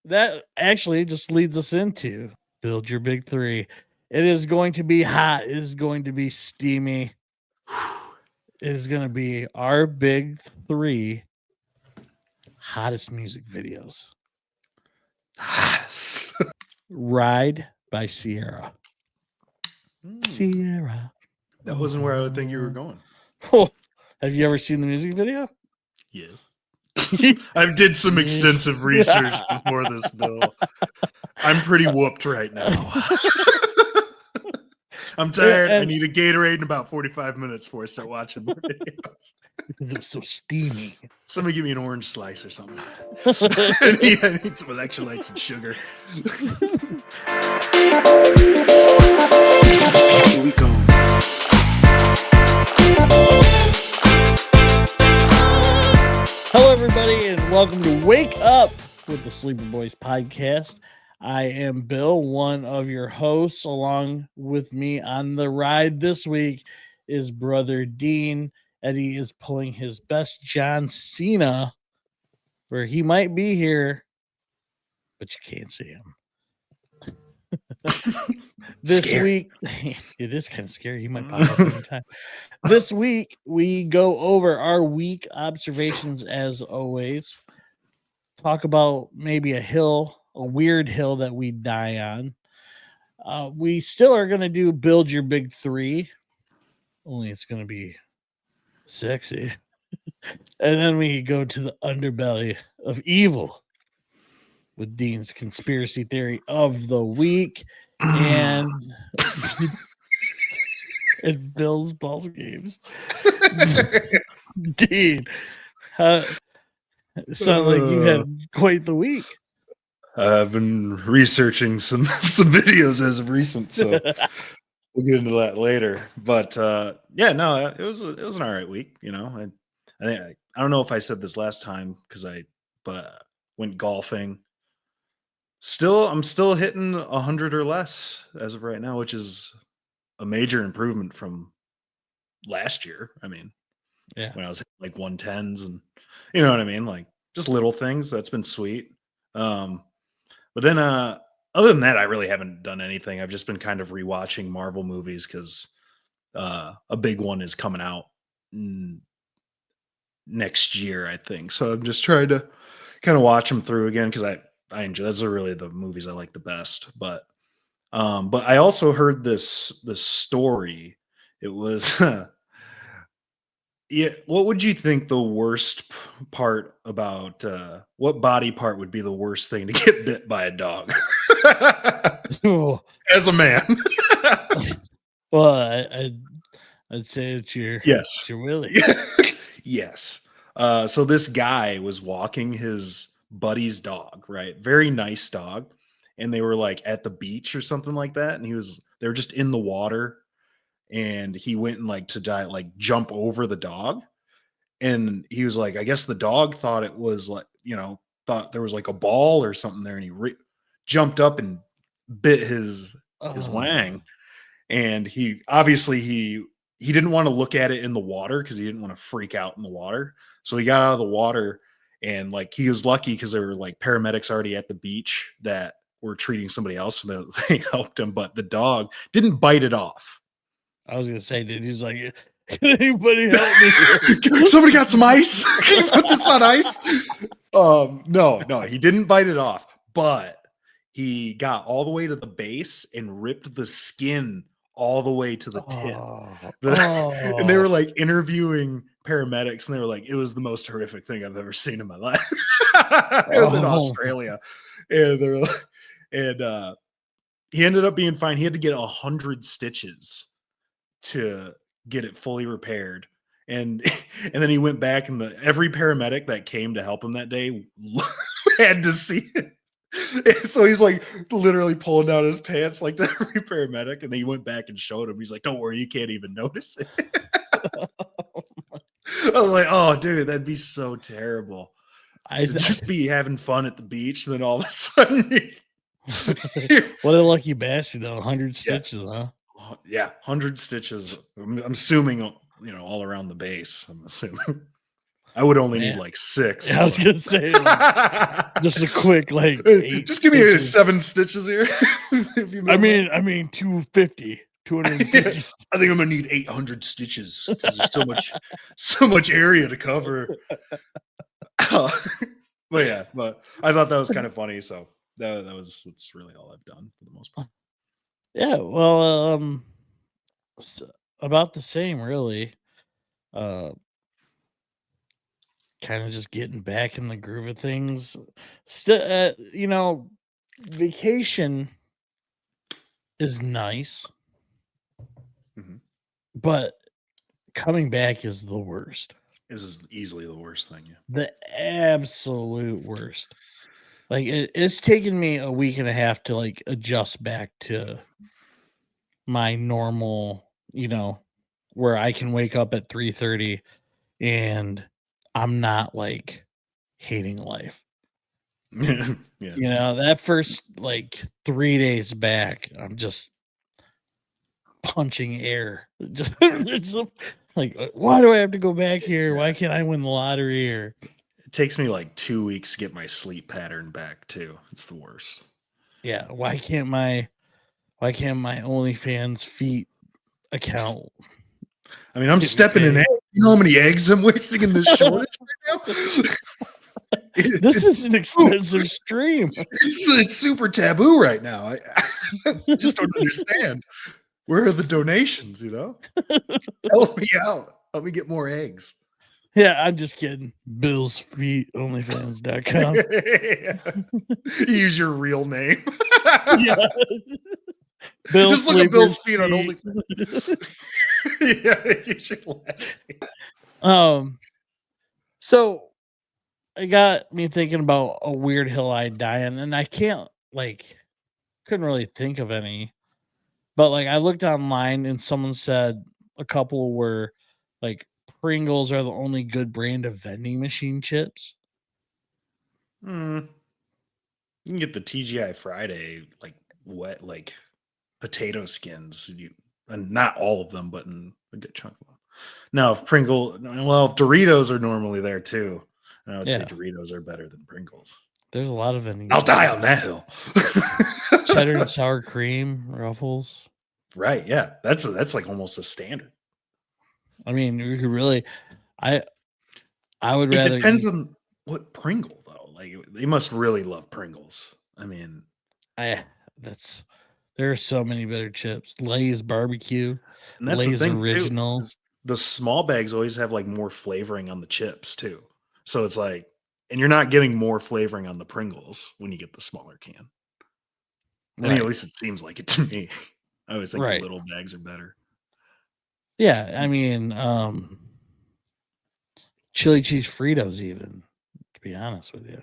that actually just leads us into build your big three. It is going to be hot. It is going to be steamy. It is going to be our big three hottest music videos. Ride by Sierra. Sierra. That wasn't where I would think you were going. Oh, have you ever seen the music video? Yes. I did some extensive research before this, Bill. I'm pretty whooped right now. I'm tired. I need a Gatorade in about 45 minutes before I start watching more videos. Because it was so steamy. Somebody give me an orange slice or something. I need some electrolytes and sugar. Here we go. Hello, everybody, and welcome to Wake Up with the Sleepy Boys podcast. I am Bill, one of your hosts. Along with me on the ride this week is brother Dean. Eddie is pulling his best John Cena, where he might be here, but you can't see him. This week, it is kind of scary. He might pop up anytime. This week, we go over our week observations as always. Talk about maybe a weird hill that we die on. We still are going to do build your big three, only it's going to be sexy. And then we go to the underbelly of evil with Dean's conspiracy theory of the week and and Bill's balls games. Dean, it sounds like you had quite the week. I've been researching some videos as of recent, so we'll get into that later. But it was an all right week. You know, I don't know if I said this last time but went golfing. I'm still hitting 100 or less as of right now, which is a major improvement from last year. I mean, when I was hitting like 110s, and you know what I mean, like just little things. That's been sweet. But then other than that, I really haven't done anything. I've just been kind of rewatching Marvel movies because a big one is coming out next year, I think. So I'm just trying to kind of watch them through again because I enjoy. Those are really the movies I like the best. But I also heard this story. It was what would you think the worst part about what body part would be the worst thing to get bit by a dog? As a man. Well, I'd say it's your Willie. Yes. So this guy was walking his buddy's dog, right? Very nice dog. And they were like at the beach or something like that. And they were just in the water. And he went and jump over the dog. And he was like, I guess the dog thought it was thought there was like a ball or something there. And he jumped up and bit his wang. And he didn't want to look at it in the water because he didn't want to freak out in the water. So he got out of the water, and he was lucky because there were like paramedics already at the beach that were treating somebody else, so they helped him. But the dog didn't bite it off. I was gonna say, dude, he's like, can anybody help me? Somebody got some ice? Can you put this on ice? No, he didn't bite it off, but he got all the way to the base and ripped the skin all the way to the tip. And they were like interviewing paramedics, and they were like, it was the most horrific thing I've ever seen in my life. It was in Australia. And they're like, he ended up being fine. He had to get 100 stitches to get it fully repaired. And then he went back, and every paramedic that came to help him that day had to see it. And so he's like literally pulling down his pants like to every paramedic, and then he went back and showed him. He's like, don't worry, you can't even notice it. I was like, oh dude, that'd be so terrible. To just be having fun at the beach, and then all of a sudden what a lucky bastard though. 100 stitches, huh? Yeah, 100 stitches. I'm assuming, all around the base, I'm assuming. I would only need Man. like 6. Yeah, I was gonna say just a quick like 8 just give me stitches. 7 stitches here. If you know I mean 250. 250. I think I'm gonna need 800 stitches because there's so much area to cover. But yeah, but I thought that was kind of funny. So that's really all I've done for the most part. Yeah, well, about the same, really. Kind of just getting back in the groove of things. Still, vacation is nice, but coming back is the worst. This is easily the worst thing. Yeah. The absolute worst. Like it's taken me a week and a half to like adjust back to my normal, where I can wake up at 3:30 and I'm not like hating life. Yeah. That first like 3 days back, I'm just punching air. Just like, why do I have to go back here? Why can't I win the lottery? Or It takes me like 2 weeks to get my sleep pattern back too. It's the worst. yeah, why can't my OnlyFans feet account? I mean, I'm stepping in eggs. You know how many eggs I'm wasting in this shortage right now? This is an expensive stream. It's super taboo right now. I just don't understand. Where are the donations? Help me out. Help me get more eggs. Yeah, I'm just kidding. Bill's feet onlyfans.com. You use your real name. Yeah. Just look at Bill's feet on OnlyFans. Yeah, use your last name. So it got me thinking about a weird hill I'd die on, and I couldn't really think of any. But like I looked online and someone said a couple were like Pringles are the only good brand of vending machine chips. You can get the TGI Friday like wet like potato skins. And not all of them, but in a good chunk of them. Now, if Doritos are normally there too. I would say Doritos are better than Pringles. There's a lot of vending. I'll die on that hill. Cheddar and sour cream, Ruffles. Right, yeah. That's like almost a standard. I mean, you could really I would rather. It depends on what Pringle though. Like they must really love Pringles. I mean, there are so many better chips. Lay's barbecue, and that's Lay's the thing original. Too, the small bags always have like more flavoring on the chips too. So it's like, and you're not getting more flavoring on the Pringles when you get the smaller can. I mean, at least it seems like it to me. I always think the little bags are better. Yeah, I mean, chili cheese Fritos, even, to be honest with you.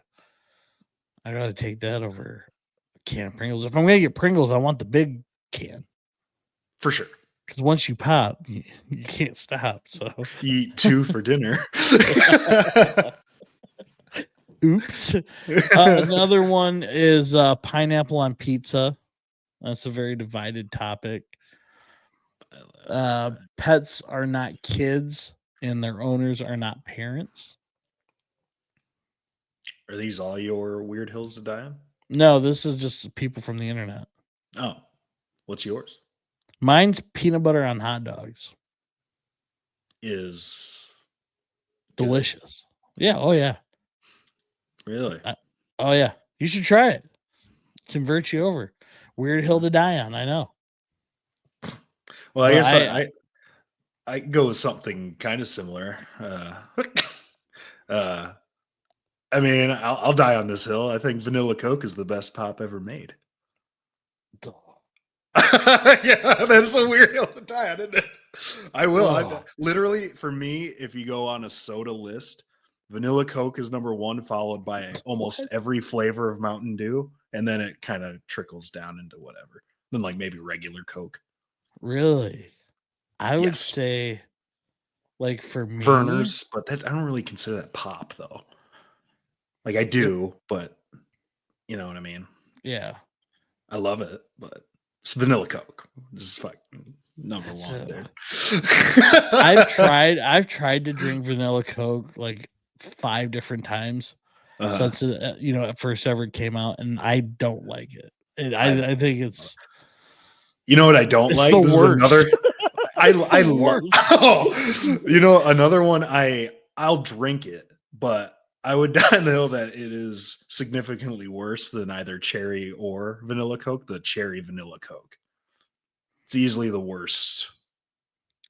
I'd rather take that over a can of Pringles. If I'm going to get Pringles, I want the big can. For sure. Because once you pop, you can't stop. So you eat 2 for dinner. Oops. Another one is pineapple on pizza. That's a very divided topic. Pets are not kids, and their owners are not parents. Are these all your weird hills to die on? No, this is just people from the internet. Oh, what's yours? Mine's peanut butter on hot dogs. Is delicious. Good. Yeah. Oh yeah. Really? Oh yeah. You should try it. Convert you over. Weird hill to die on. I know. Well, I guess I go with something kind of similar. I mean, I'll die on this hill. I think vanilla Coke is the best pop ever made. Yeah, that's a weird hill to die on, isn't it? I will. Literally, for me, if you go on a soda list, vanilla Coke is number 1, followed by almost every flavor of Mountain Dew, and then it kind of trickles down into whatever. Then like maybe regular Coke. Really? I would say, like for me, Verner's, but I don't really consider that pop though. Like I do, but you know what I mean? Yeah. I love it, but it's vanilla Coke. This is like number 1, dude. I've tried to drink vanilla Coke like 5 different times Uh-huh. since it, at first ever came out, and I don't like it. And I think it's You know what I don't like? the This worst. is another. I the love. worst. Oh, another one. I'll drink it, but I would die on the hill that it is significantly worse than either cherry or vanilla Coke. The cherry vanilla Coke. It's easily the worst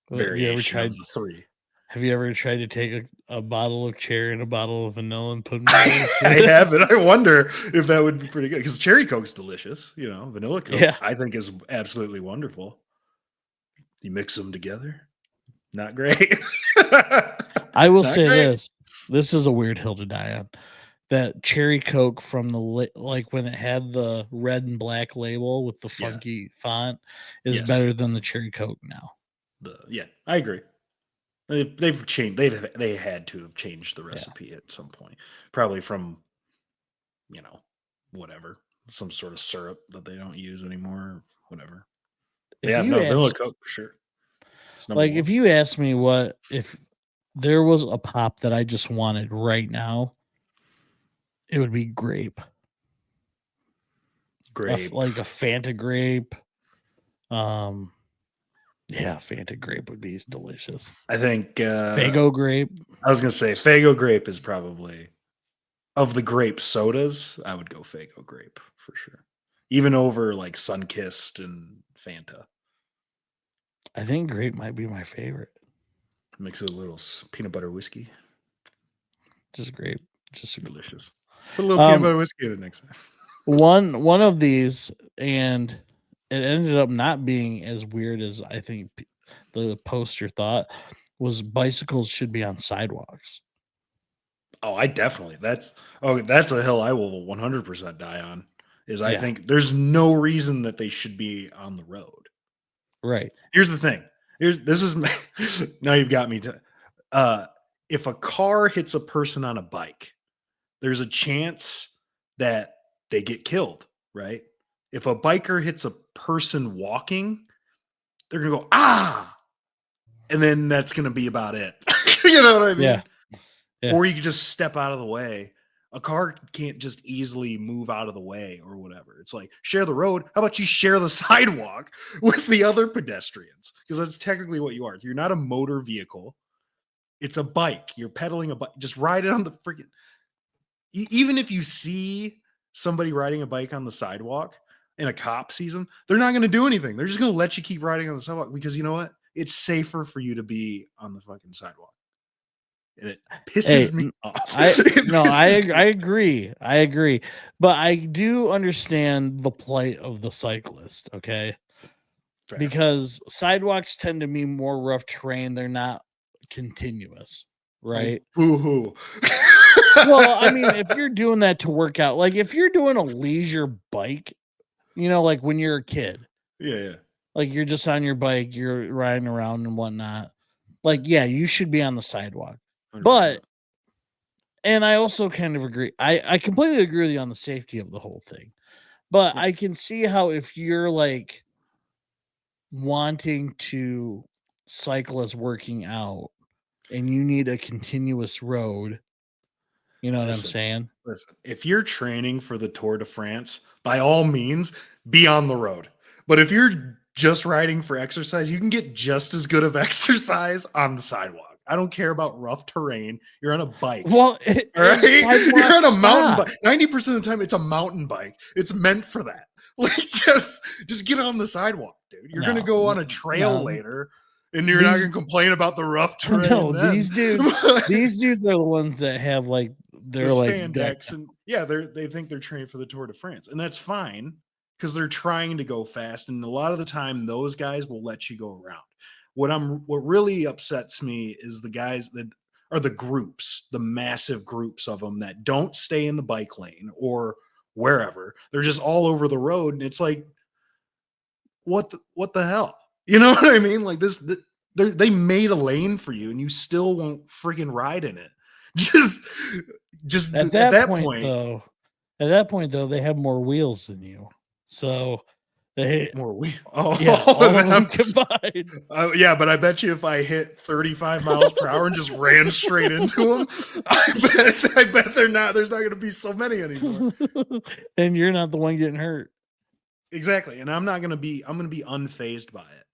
Have you ever variation tried? of the 3. Have you ever tried to take a bottle of cherry and a bottle of vanilla and put them together? I haven't. I wonder if that would be pretty good because cherry Coke's delicious. Vanilla Coke Yeah. I think is absolutely wonderful. You mix them together, not great. I will Not say great. this. This is a weird hill to die on. That cherry Coke from like when it had the red and black label with the funky font is Yes. better than the cherry Coke now. Yeah, I agree. They've changed. They had to have changed the recipe at some point, probably from whatever, some sort of syrup that they don't use anymore, whatever. Vanilla Coke for sure. Like if you ask me what if there was a pop that I just wanted right now, it would be grape. Like a Fanta grape. Yeah, Fanta grape would be delicious. I think Faygo grape. I was gonna say Faygo grape is probably of the grape sodas. I would go Faygo grape for sure, even over like Sunkissed and Fanta. I think grape might be my favorite. Mix it with a little peanut butter whiskey. Just grape, just delicious. Put a little peanut butter whiskey in it next time. One of these, and it ended up not being as weird as I think the poster thought, was bicycles should be on sidewalks. Oh, I definitely. That's a hill I will 100% die on. I think there's no reason that they should be on the road. Right. Here's the thing. Now you've got me to. If a car hits a person on a bike, there's a chance that they get killed, right? If a biker hits a person walking, they're gonna go, ah, and then that's gonna be about it. You know what I mean? Yeah. Or you can just step out of the way. A car can't just easily move out of the way or whatever. It's like, share the road. How about you share the sidewalk with the other pedestrians? Because that's technically what you are. You're not a motor vehicle. It's a bike. You're pedaling a bike. Just ride it on the freaking... Even if you see somebody riding a bike on the sidewalk and a cop sees them, they're not going to do anything. They're just going to let you keep riding on the sidewalk because you know what? It's safer for you to be on the fucking sidewalk. And it pisses me off. I agree. But I do understand the plight of the cyclist, okay? Fair. Because sidewalks tend to be more rough terrain. They're not continuous, right? Boo-hoo. Well, I mean, if you're doing that to work out, like if you're doing a leisure bike, like when you're a kid. Yeah. Like you're just on your bike, you're riding around and whatnot. Like, yeah, you should be on the sidewalk. 100%. But, and I also kind of agree. I completely agree with you on the safety of the whole thing. But I can see how if you're like wanting to cycle as working out and you need a continuous road, you know what I'm saying? Listen, if you're training for the Tour de France, by all means, be on the road. But if you're just riding for exercise, you can get just as good of exercise on the sidewalk. I don't care about rough terrain. You're on a bike. Well, right? You're on a mountain bike. 90% of the time, it's a mountain bike. It's meant for that. Like, just get on the sidewalk, dude. You're going to go on a trail later, and you're not going to complain about the rough terrain. No, these dudes are the ones that have like they're the like spandex, and they think they're training for the Tour de France, and that's fine because they're trying to go fast. And a lot of the time, those guys will let you go around. What really upsets me is the guys that are the groups, the massive groups of them that don't stay in the bike lane or wherever. They're just all over the road, and it's like, what the hell? You know what I mean? Like they made a lane for you, and you still won't freaking ride in it. Just at that point though, they have more wheels than you. So They, More weed. Oh, yeah, all of then them combined. yeah, but I bet you if I hit 35 miles per hour and just ran straight into them, I bet there's not going to be so many anymore. And you're not the one getting hurt. Exactly. And I'm going to be unfazed by it.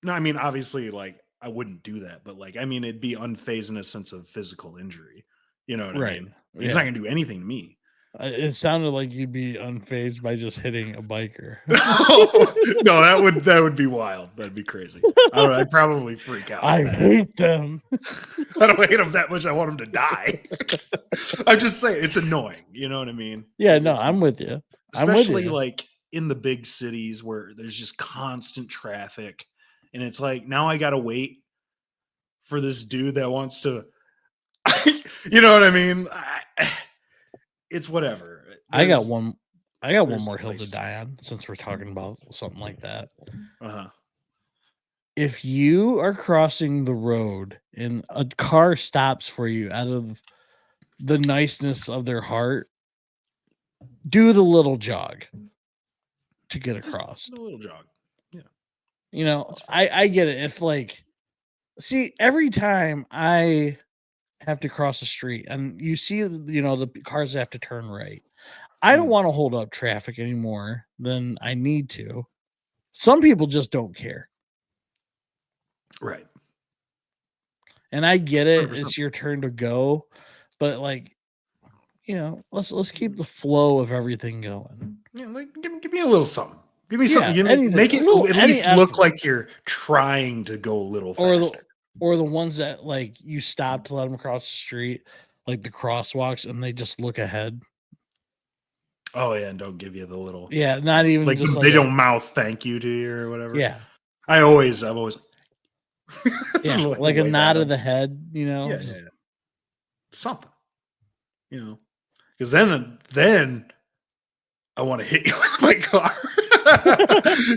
No, I mean, obviously, like, I wouldn't do that, but like, I mean, it'd be unfazed in a sense of physical injury. You know what I mean? It's not going to do anything to me. It sounded like you'd be unfazed by just hitting a biker. No, that would be wild. That'd be crazy. I'd probably freak out. I hate them. I don't hate them that much. I want them to die. I'm just saying it's annoying. You know what I mean? Yeah, no, I'm with you. Especially like in the big cities where there's just constant traffic, and it's like now I gotta wait for this dude that wants to. You know what I mean? It's whatever. I got one more hill to die on since we're talking about something like that. If you are crossing the road and a car stops for you out of the niceness of their heart, do the little jog to get across. A little jog. Yeah. You know, I get it. If like, see, every time I have to cross the street and you see, you know, the cars have to turn right, I don't want to hold up traffic anymore than I need to. Some people just don't care. Right. And I get it. 100%. It's your turn to go, but like, you know, let's keep the flow of everything going. Yeah, like give me a little something. Give me something. Make it at least look like you're trying to go a little faster. Or the ones that like you stop to let them across the street, like the crosswalks, and they just look ahead. Oh yeah, and don't give you the little not even like just they don't mouth thank you to you or whatever. Yeah, I've always like a nod of the head, you know. Yeah. Something, you know, because then I want to hit you with my car.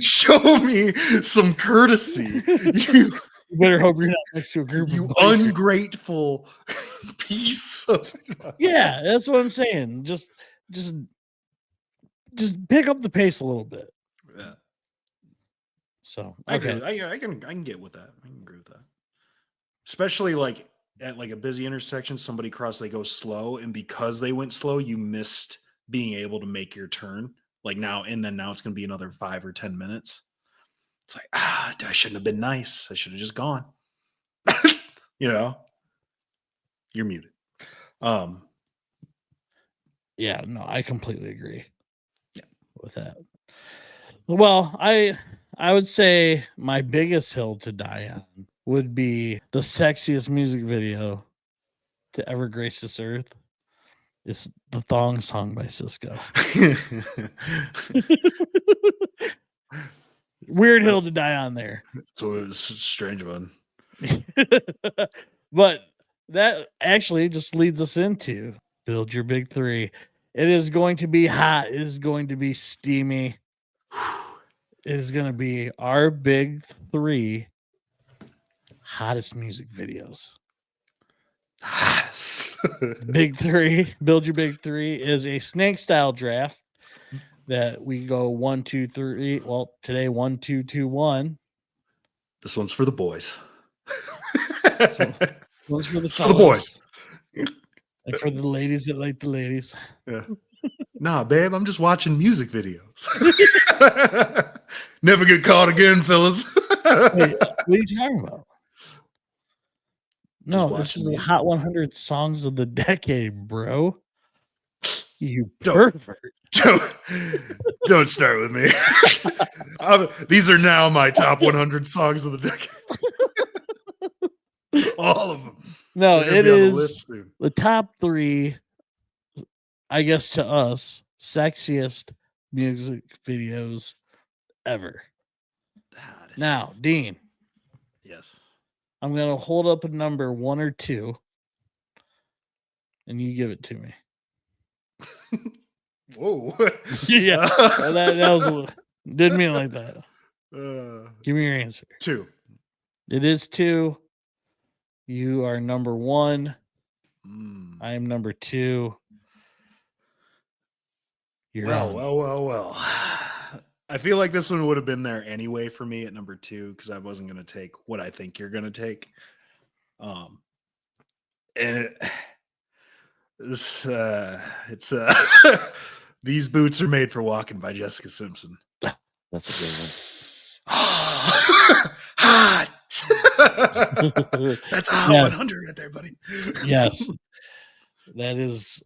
Show me some courtesy. You better hope you're not next to a group you of ungrateful piece of. Yeah, that's what I'm saying. Just pick up the pace a little bit. Yeah. So okay, I can get with that. I can agree with that. Especially like at like a busy intersection, somebody crossed, they go slow, and because they went slow, you missed being able to make your turn. Like now it's going to be another 5 or 10 minutes. It's like, I shouldn't have been nice. I should have just gone. You know, you're muted. Yeah, no, I completely agree. Yeah, with that. Well, I would say my biggest hill to die on would be the sexiest music video to ever grace this earth. It's the Thong Song by Cisco. Weird hill to die on there. So it was a strange one. But that actually just leads us into build your big three. It is going to be hot. It is going to be steamy. It is going to be our big three hottest music videos. Big three, build your big three is a snake style draft that we go 1, 2, 3. Well, today 1, 2, 2, 1. This one's for the boys. One's for the boys. And for the ladies that like the ladies. Yeah. Nah, babe, I'm just watching music videos. Never get caught again, fellas. Wait, what are you talking about? No, this is the Hot 100 songs of the decade, bro. You pervert. Don't start with me. These are now my top 100 songs of the decade. All of them. No, it is the top 3, I guess, to us, sexiest music videos ever. Now, Dean. Yes. I'm going to hold up a number 1 or 2, and you give it to me. Whoa. Yeah. That was didn't mean it like that. Give me your answer. 2. It is 2. You are number 1. I am number 2. You're well. I feel like this one would have been there anyway for me at number 2 because I wasn't going to take what I think you're going to take. And it's These Boots Are Made for Walking by Jessica Simpson. That's a good one. Hot. That's a hot 100 right there, buddy. Yes. That is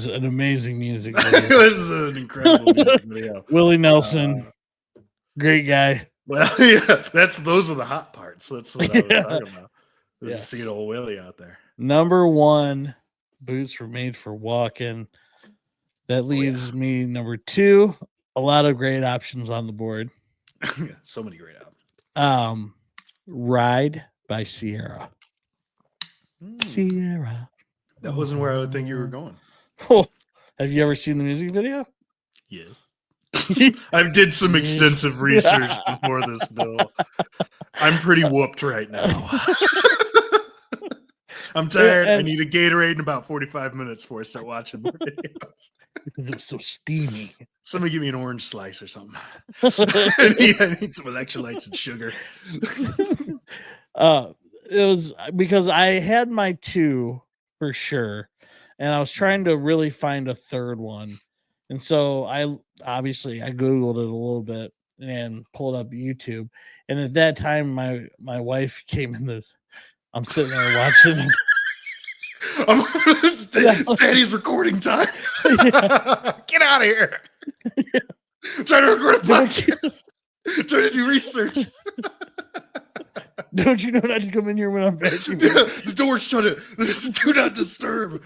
an amazing music video. This is an incredible music video. Willie Nelson, great guy. Well, yeah, those are the hot parts. That's what I was talking about. Yes. See old Willie out there. Number 1, Boots Were Made for Walking. That leaves me number 2. A lot of great options on the board. Yeah, so many great options. Ride by Sierra. Sierra. That wasn't where I would think you were going. Oh, have you ever seen the music video? Yes. I did some extensive research before this, Bill. I'm pretty whooped right now. I'm tired. I need a Gatorade in about 45 minutes before I start watching more videos. Because it was so steamy. Somebody give me an orange slice or something. I need some electrolytes and sugar. It was because I had my 2 for sure, and I was trying to really find a third one. And so I Googled it a little bit and pulled up YouTube. And at that time, my wife came in this. I'm sitting there watching. It's Daddy's recording time. Get out of here. I'm trying to record a podcast. Trying to do research. Don't you know not to come in here when I'm vacuuming? The door's shut. There's do not disturb.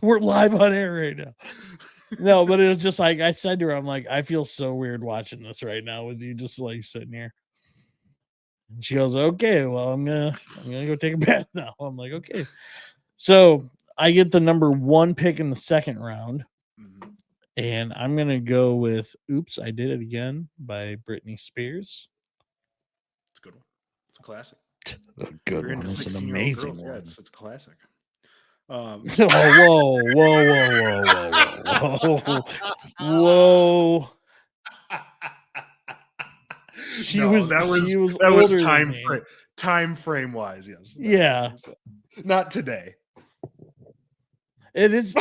We're live on air right now. No, but it was just like I said to her, I'm like, I feel so weird watching this right now with you just like sitting here. And she goes, okay, well, I'm gonna go take a bath now. I'm like, okay. So I get the number 1 pick in the second round. And I'm gonna go with Oops, I Did It Again by Britney Spears. It's a good one. It's a classic. A good one. It's an amazing one. Yeah, it's a classic. Whoa. That was time frame wise, yes. Yeah. Not today. It is.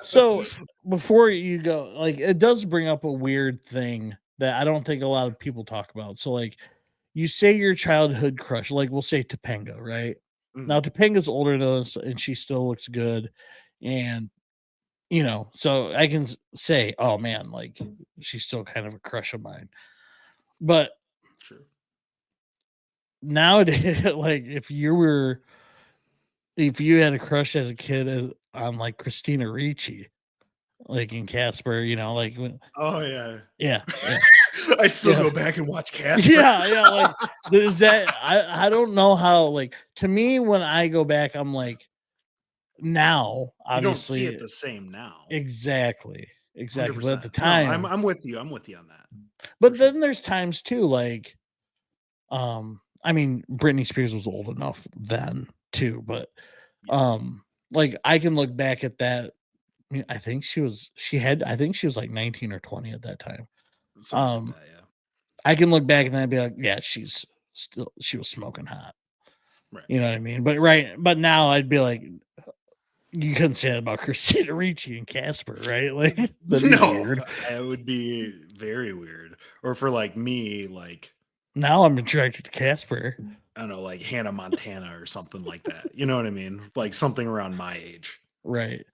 So before you go, like, it does bring up a weird thing that I don't think a lot of people talk about. So, like, you say your childhood crush, like we'll say Topanga, right? Now Topanga's older than us and she still looks good. And, you know, so I can say, oh man, like she's still kind of a crush of mine. But nowadays, like if you had a crush as a kid on like Christina Ricci, like in Casper, you know, like oh yeah. I still go back and watch Casper. Yeah, like is that I don't know how, like, to me when I go back, I'm like, now obviously you don't see it the same now. Exactly. 100%. But at the time, no, I'm with you. I'm with you on that. But then there's times too, like, I mean, Britney Spears was old enough then too, but like I can look back at that. I mean, I think she was like 19 or 20 at that time. Something like that, yeah. I can look back and then I'd be like, yeah, she was smoking hot. Right. You know what I mean? But now I'd be like, you couldn't say that about Christina Ricci and Casper, right? Like, no, it would be very weird. Or for like me, like now I'm attracted to Casper. I don't know, like Hannah Montana or something like that. You know what I mean? Like something around my age. Right.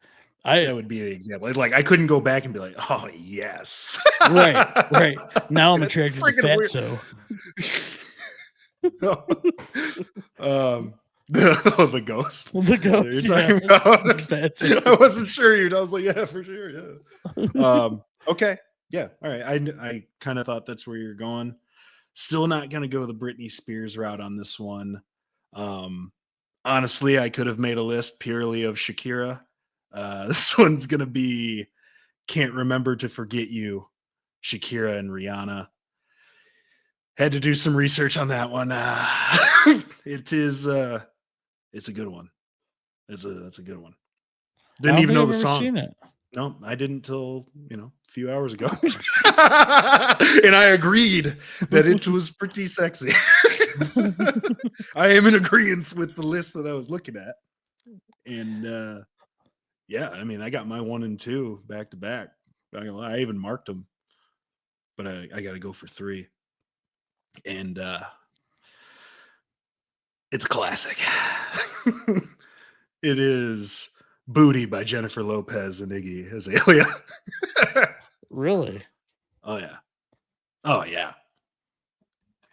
That would be the example. Like I couldn't go back and be like, oh yes. right. Now I'm attracted to Fatso. The ghost. The ghost. You're talking about Fatso. I wasn't sure I was like, yeah, for sure. Yeah. Okay. Yeah. All right. I kind of thought that's where you're going. Still not gonna go the Britney Spears route on this one. Honestly, I could have made a list purely of Shakira. This one's gonna be Can't Remember to Forget You, Shakira and Rihanna. Had to do some research on that one. It's a good one. It's a good one. Didn't even know the song. No, I didn't till, a few hours ago. And I agreed that it was pretty sexy. I am in agreement with the list that I was looking at. And yeah, I mean, I got my 1 and 2 back to back. Not gonna lie, I even marked them, but I got to go for 3. And it's a classic. It is Booty by Jennifer Lopez and Iggy Azalea. Really? Oh yeah. Oh yeah.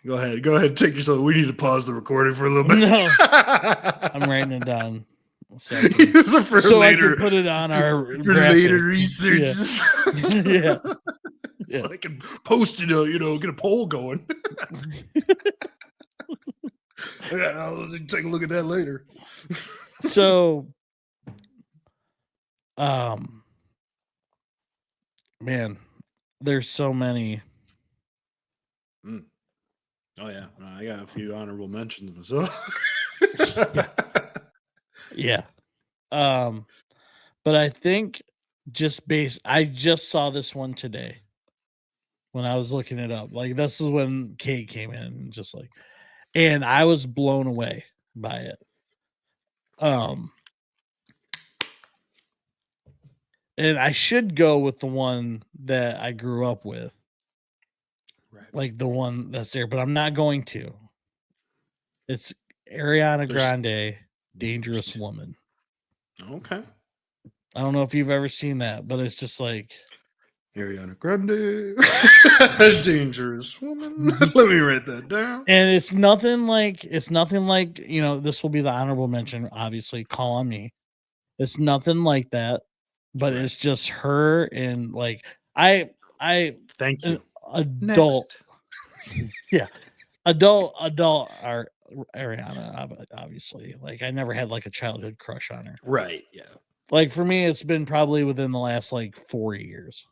Go ahead, take yourself. We need to pause the recording for a little bit. No, I'm writing it down. So I I can put it on our for graphic. later researches. Yeah. So I can post it, get a poll going. Yeah, I'll take a look at that later. So, man, there's so many. Oh yeah, I got a few honorable mentions myself. Yeah. But I think I just saw this one today when I was looking it up. Like, this is when Kate came in, and and I was blown away by it. And I should go with the one that I grew up with. Right. Like the one that's there, but I'm not going to. It's Ariana Grande, Dangerous Woman. Okay. I don't know if you've ever seen that, but it's just like Ariana Grande, Dangerous Woman. Let me write that down. And it's nothing like, this will be the honorable mention, obviously, Call on Me. It's nothing like that, but it's just her and like, thank you. Adult. Yeah. Adult are Ariana, obviously. Like, I never had like a childhood crush on her. Right. Yeah. Like, for me, it's been probably within the last like 4 years.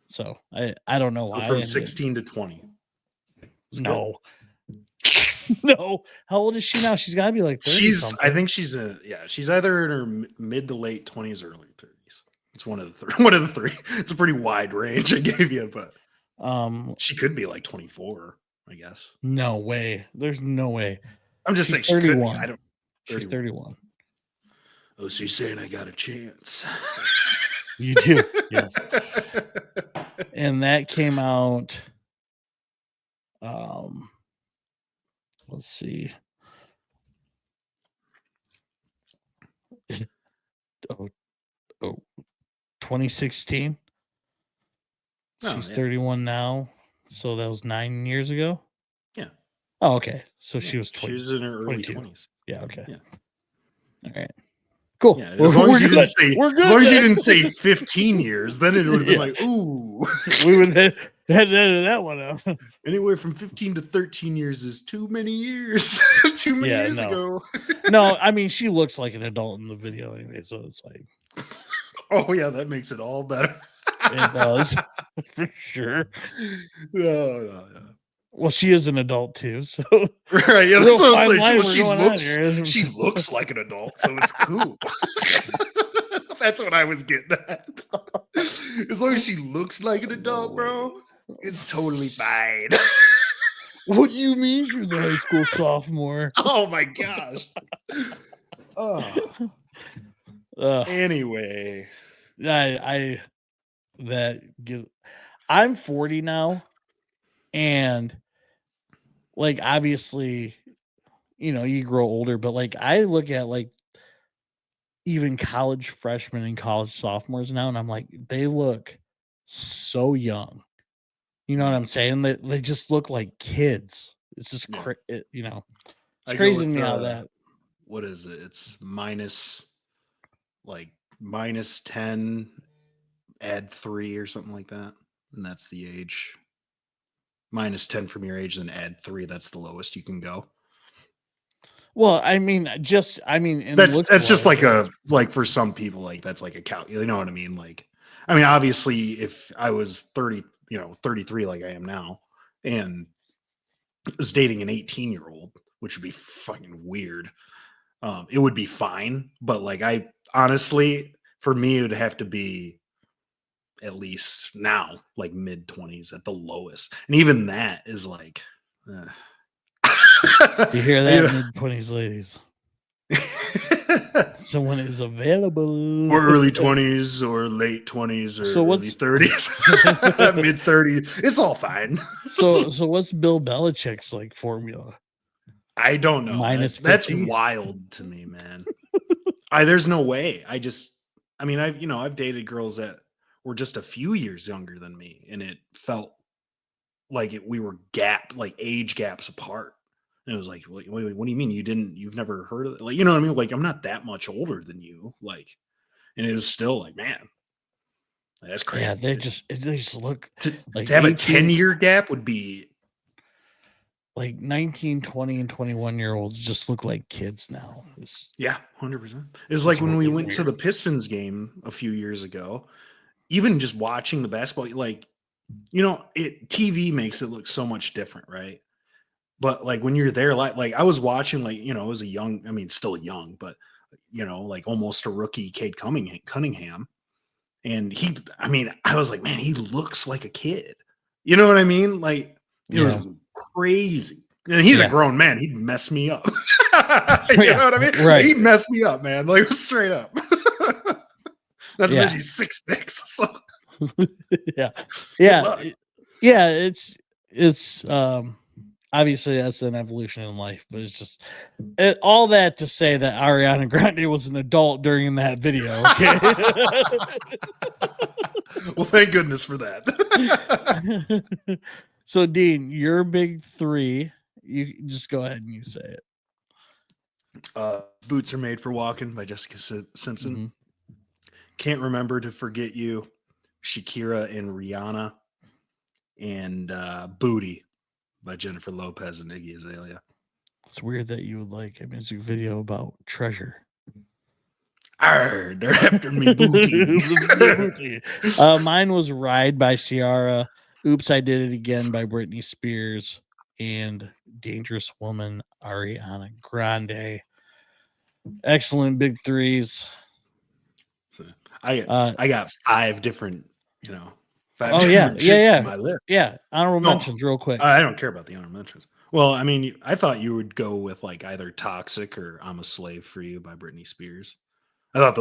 So I don't know why. From 16 to 20. No. No. How old is she now? She's got to be like 30 something. I think she's either in her mid to late 20s or early 30s. It's one of the three. It's a pretty wide range I gave you, but she could be like 24, I guess. No way. There's no way. I'm just saying 31. She's 31. Oh, so you're saying I got a chance. You do. Yes. And that came out let's see. 2016. She's 31 now. So that was 9 years ago. Yeah. Oh, okay. So she was 20. She was in her early 22. 20s. Yeah. Okay. Yeah. All right. Cool. Yeah, as long as you didn't say 15 years, then it would have been like, ooh. We would have had that one out. Anywhere from 15 to 13 years is too many years. Too many years ago. No, I mean, she looks like an adult in the video anyway, so it's like. Oh, yeah, that makes it all better. It does, for sure. No. Well, she is an adult too, so right. Yeah, that's what I was saying. She looks like an adult, so it's cool. That's what I was getting at. As long as she looks like an adult, bro, it's totally fine. What do you mean she's a high school sophomore? Oh my gosh. Anyway, I'm 40 now. And like, obviously, you grow older, but like, I look at like even college freshmen and college sophomores now, and I'm like, they look so young. You know what I'm saying? They just look like kids. It's just, it's crazy to me how that. What is it? It's minus 10, add 3 or something like that. And that's the age. Minus 10 from your age, then add 3. That's the lowest you can go. Well, I mean, that's just like for some people, like that's like a you know what I mean? Like, I mean, obviously, if I was 30, 33, like I am now, and was dating an 18-year-old, which would be fucking weird. It would be fine, but like, I honestly, For me, it would have to be at least now, like mid-20s at the lowest. And even that is like, You hear you that, know? mid-20s ladies? Someone is available. Or early 20s or late 20s or So early what's 30s, mid 30s. It's all fine. so what's Bill Belichick's like formula? I don't know. Minus That's 50? wild to me, man. There's no way. I mean, I've dated girls that were just a few years younger than me, and it felt like we were like age gaps apart. And it was like, wait, what do you mean you've never heard of it? Like, you know what I mean? Like, I'm not that much older than you. Like, and it is still like, man, that's crazy. Yeah, they just look to like have a 18 10-year gap would be like 19, 20, and 21-year-olds just look like kids now. 100%. It's like when we really went to the Pistons game a few years ago, even just watching the basketball, like, TV makes it look so much different, right? But like when you're there, like I was watching, like, it was still young, but like almost a rookie, Cade Cunningham. And I was like, man, he looks like a kid. You know what I mean? Like, it was crazy. And he's a grown man. He'd mess me up. You know what I mean? Right. He'd mess me up, man. Like, straight up. Not to mention he's 6'6". So. Yeah. It's obviously that's an evolution in life, but it's just all that to say that Ariana Grande was an adult during that video. Okay. Well, thank goodness for that. So, Dean, your big three, you just go ahead and you say it. Boots Are Made for Walking by Jessica Simpson. Mm-hmm. Can't Remember to Forget You, Shakira and Rihanna, and Booty by Jennifer Lopez and Iggy Azalea. It's weird that you would like a music video about treasure. Arr, they're after me, booty. Mine was Ride by Ciara, Oops, I Did It Again by Britney Spears, and Dangerous Woman, Ariana Grande. Excellent big threes. So I got 5 different, different chicks on my list. Yeah, honorable mentions real quick. I don't care about the honorable mentions. Well, I mean, I thought you would go with like either Toxic or I'm a Slave for You by Britney Spears. I thought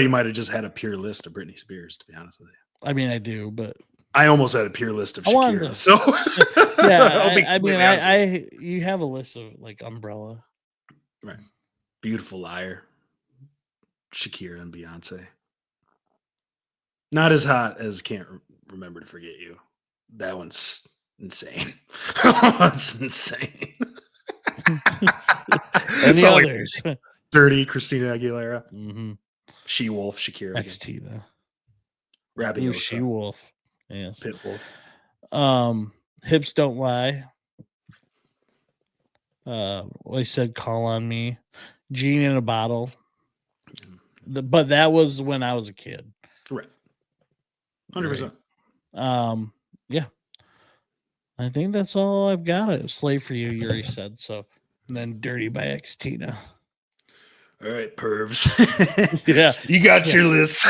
you might have just had a pure list of Britney Spears, to be honest with you. I mean, I do, but I almost had a pure list of Shakira. So yeah, you have a list of like Umbrella. Right. Beautiful Liar, Shakira and Beyonce. Not as hot as Can't Remember to Forget You. That one's insane. That's insane. And the others. Like, Dirty, Christina Aguilera. Mm-hmm. She Wolf, Shakira. XT, Rabiosa. She Wolf. Yes. Pitbull. Hips Don't Lie. I said Call on Me. Gene in a Bottle. But that was when I was a kid. Right. 100%. Yeah. I think that's all I've got. Slave for You, Yuri said. So, and then Dirty by Xtina. All right, pervs. Yeah. You got your list.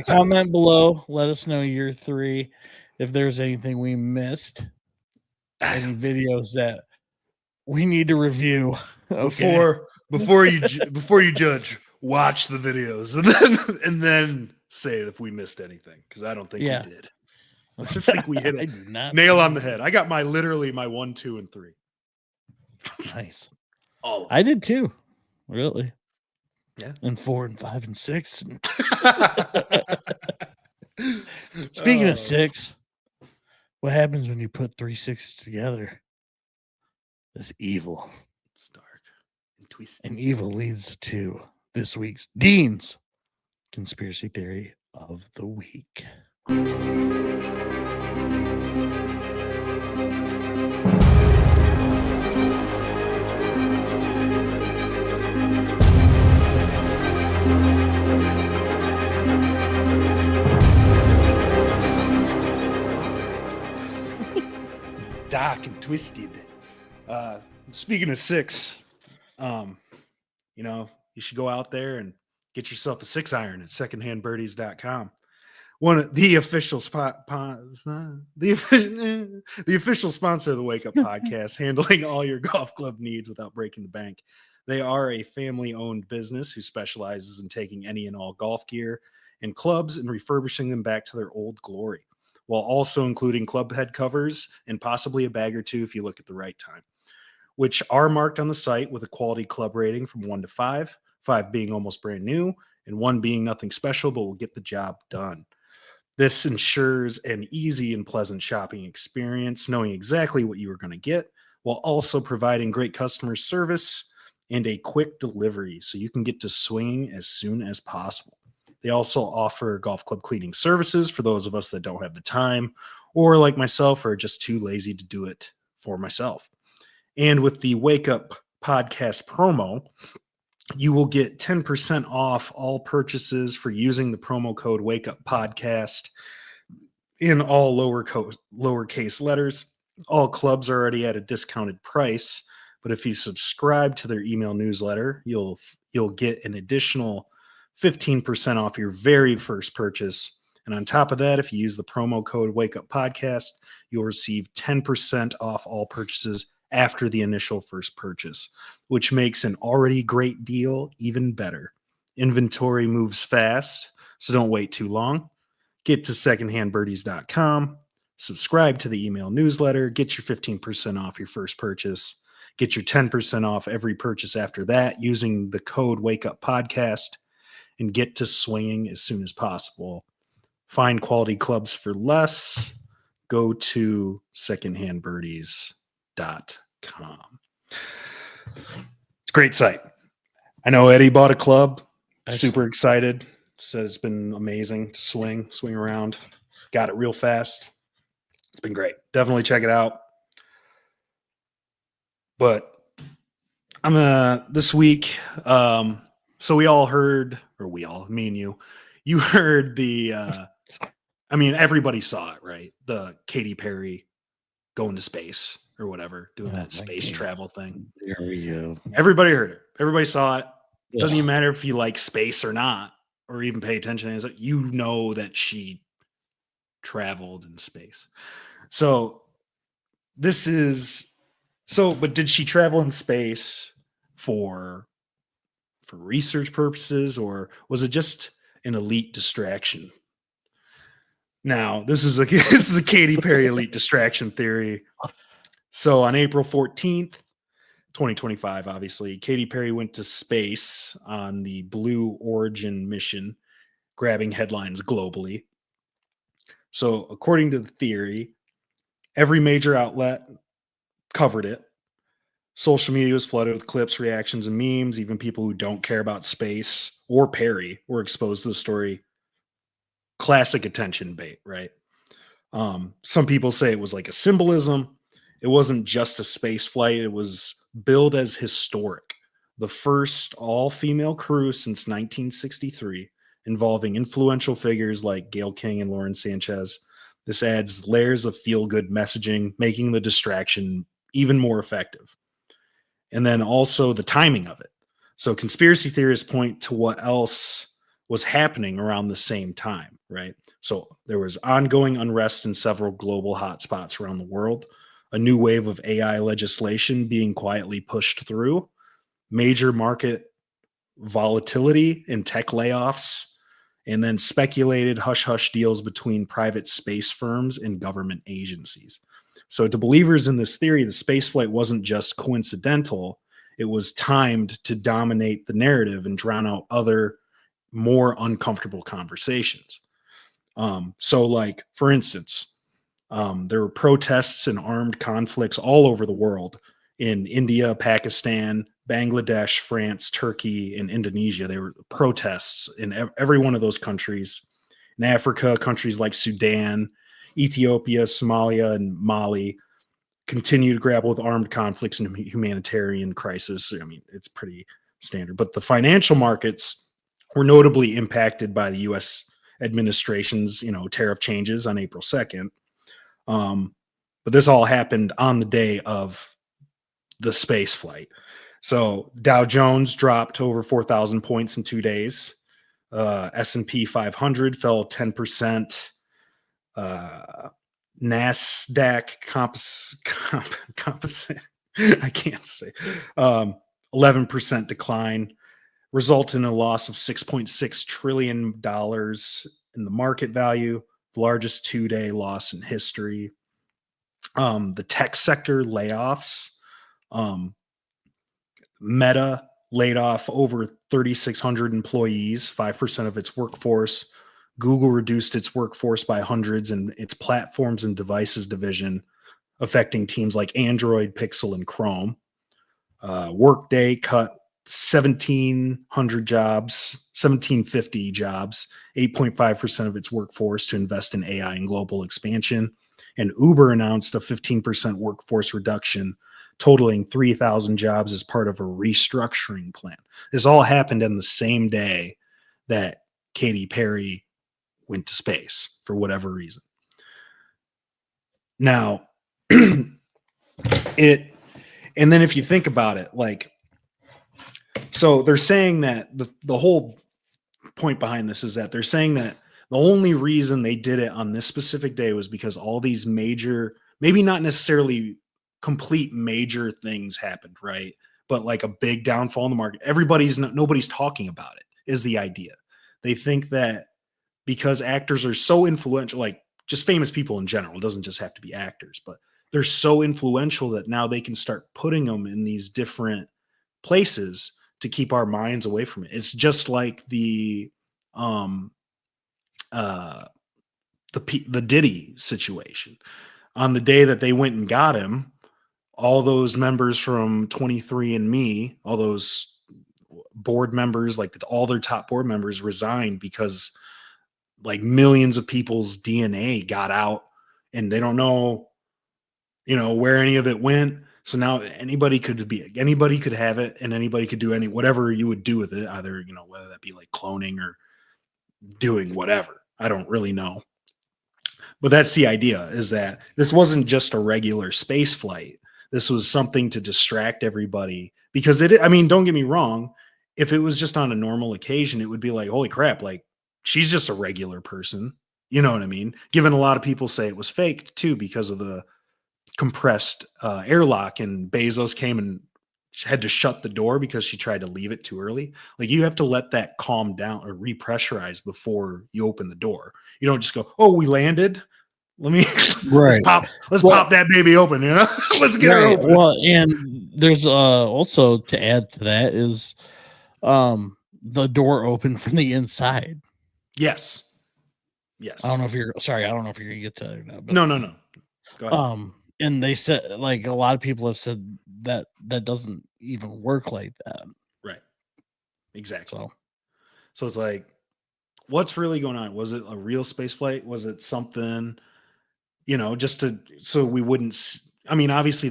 Comment below. Let us know your 3. If there's anything we missed. Any videos that we need to review. Okay. Before you judge, watch the videos and then say if we missed anything, because I don't think we did. I think we hit it nail on the head. I got literally my 1, 2, and 3. Nice. Oh, I did too. Really? Yeah. And 4 and 5 and 6. Speaking of 6, what happens when you put 3 6s together? It's evil. It's dark and twisted. And evil leads to this week's Dean's Conspiracy Theory of the Week. Dark and twisted. Speaking of 6, you should go out there and Get yourself a 6-iron at secondhandbirdies.com. One of the official the official sponsor of the Wake Up Podcast, handling all your golf club needs without breaking the bank. They are a family-owned business who specializes in taking any and all golf gear and clubs and refurbishing them back to their old glory, while also including club head covers and possibly a bag or two if you look at the right time, which are marked on the site with a quality club rating from 1 to 5, 5 being almost brand new and 1 being nothing special but will get the job done. This ensures an easy and pleasant shopping experience, knowing exactly what you are going to get, while also providing great customer service and a quick delivery so you can get to swinging as soon as possible. They also offer golf club cleaning services for those of us that don't have the time, or like myself, are just too lazy to do it for myself. And with the Wake Up Podcast promo, you will get 10% off all purchases for using the promo code Wake Up Podcast in all lowercase letters. All clubs are already at a discounted price, but if you subscribe to their email newsletter, you'll get an additional 15% off your very first purchase. And on top of that, if you use the promo code Wake Up Podcast, you'll receive 10% off all purchases after the initial first purchase, which makes an already great deal even better. Inventory moves fast, so don't wait too long. Get to secondhandbirdies.com, subscribe to the email newsletter, get your 15% off your first purchase, get your 10% off every purchase after that using the code Wake Up Podcast, and get to swinging as soon as possible. Find quality clubs for less. Go to secondhandbirdies.com. It's a great site. I know Eddie bought a club. Super excited. Said it's been amazing to swing around. Got it real fast. It's been great. Definitely check it out. But this week, so we all heard, me and you heard everybody saw it, right? The Katy Perry going to space or whatever, doing that space travel thing. There we go. Everybody heard it. Everybody saw it. Yes. Doesn't even matter if you like space or not, or even pay attention. You know that she traveled in space. But did she travel in space for research purposes, or was it just an elite distraction? Now, this is a Katy Perry elite distraction theory. So on April 14th, 2025, obviously, Katy Perry went to space on the Blue Origin mission, grabbing headlines globally. So according to the theory, every major outlet covered it. Social media was flooded with clips, reactions, and memes. Even people who don't care about space or Perry were exposed to the story. Classic attention bait, right? Some people say it was like a symbolism. It wasn't just a space flight. It was billed as historic. The first all-female crew since 1963, involving influential figures like Gayle King and Lauren Sanchez. This adds layers of feel-good messaging, making the distraction even more effective. And then also the timing of it. So conspiracy theorists point to what else was happening around the same time, right? So there was ongoing unrest in several global hotspots around the world, a new wave of AI legislation being quietly pushed through, major market volatility and tech layoffs, and then speculated hush-hush deals between private space firms and government agencies. So to believers in this theory, the spaceflight wasn't just coincidental. It was timed to dominate the narrative and drown out other more uncomfortable conversations. So like, for instance, there were protests and armed conflicts all over the world in India, Pakistan, Bangladesh, France, Turkey, and Indonesia. There were protests in every one of those countries. In Africa, countries like Sudan, Ethiopia, Somalia, and Mali continue to grapple with armed conflicts and humanitarian crisis. I mean, it's pretty standard. But the financial markets were notably impacted by the U.S. administration's, tariff changes on April 2nd. But this all happened on the day of the space flight. So Dow Jones dropped over 4,000 points in 2 days. S&P 500 fell 10%. NASDAQ composite, I can't say, 11% decline, result in a loss of $6.6 trillion in the market value, the largest 2-day loss in history. The tech sector layoffs, Meta laid off over 3,600 employees, 5% of its workforce. Google reduced its workforce by hundreds in its platforms and devices division, affecting teams like Android, Pixel, and Chrome. Workday cut 1,700 jobs, 1,750 jobs, 8.5% of its workforce to invest in AI and global expansion. And Uber announced a 15% workforce reduction, totaling 3,000 jobs as part of a restructuring plan. This all happened in the same day that Katy Perry went to space for whatever reason. Now, and then if you think about it, like, so they're saying that the whole point behind this is that they're saying that the only reason they did it on this specific day was because all these major, maybe not necessarily complete major things happened, right? But like a big downfall in the market. Nobody's talking about it, is the idea. They think that because actors are so influential, like just famous people in general, it doesn't just have to be actors, but they're so influential that now they can start putting them in these different places to keep our minds away from it. It's just like the Diddy situation. On the day that they went and got him, all those members from 23andMe, all those board members, like all their top board members resigned because like millions of people's DNA got out and they don't know, where any of it went. So now anybody could have it and anybody could do whatever you would do with it, either, whether that be like cloning or doing whatever. I don't really know. But that's the idea, is that this wasn't just a regular space flight. This was something to distract everybody because don't get me wrong. If it was just on a normal occasion, it would be like, holy crap, like she's just a regular person. You know what I mean? Given a lot of people say it was faked too, because of the compressed airlock, and Bezos came and had to shut the door because she tried to leave it too early. Like you have to let that calm down or repressurize before you open the door. You don't just go, oh, we landed. Let me let's pop that baby open, let's get her open. Well, and there's also to add to that is the door open from the inside. Yes. I don't know if you're gonna get to that or not. But, no. Go ahead. And they said, like, a lot of people have said that doesn't even work like that. Right. Exactly. So it's like, what's really going on? Was it a real space flight? Was it something, so we wouldn't, obviously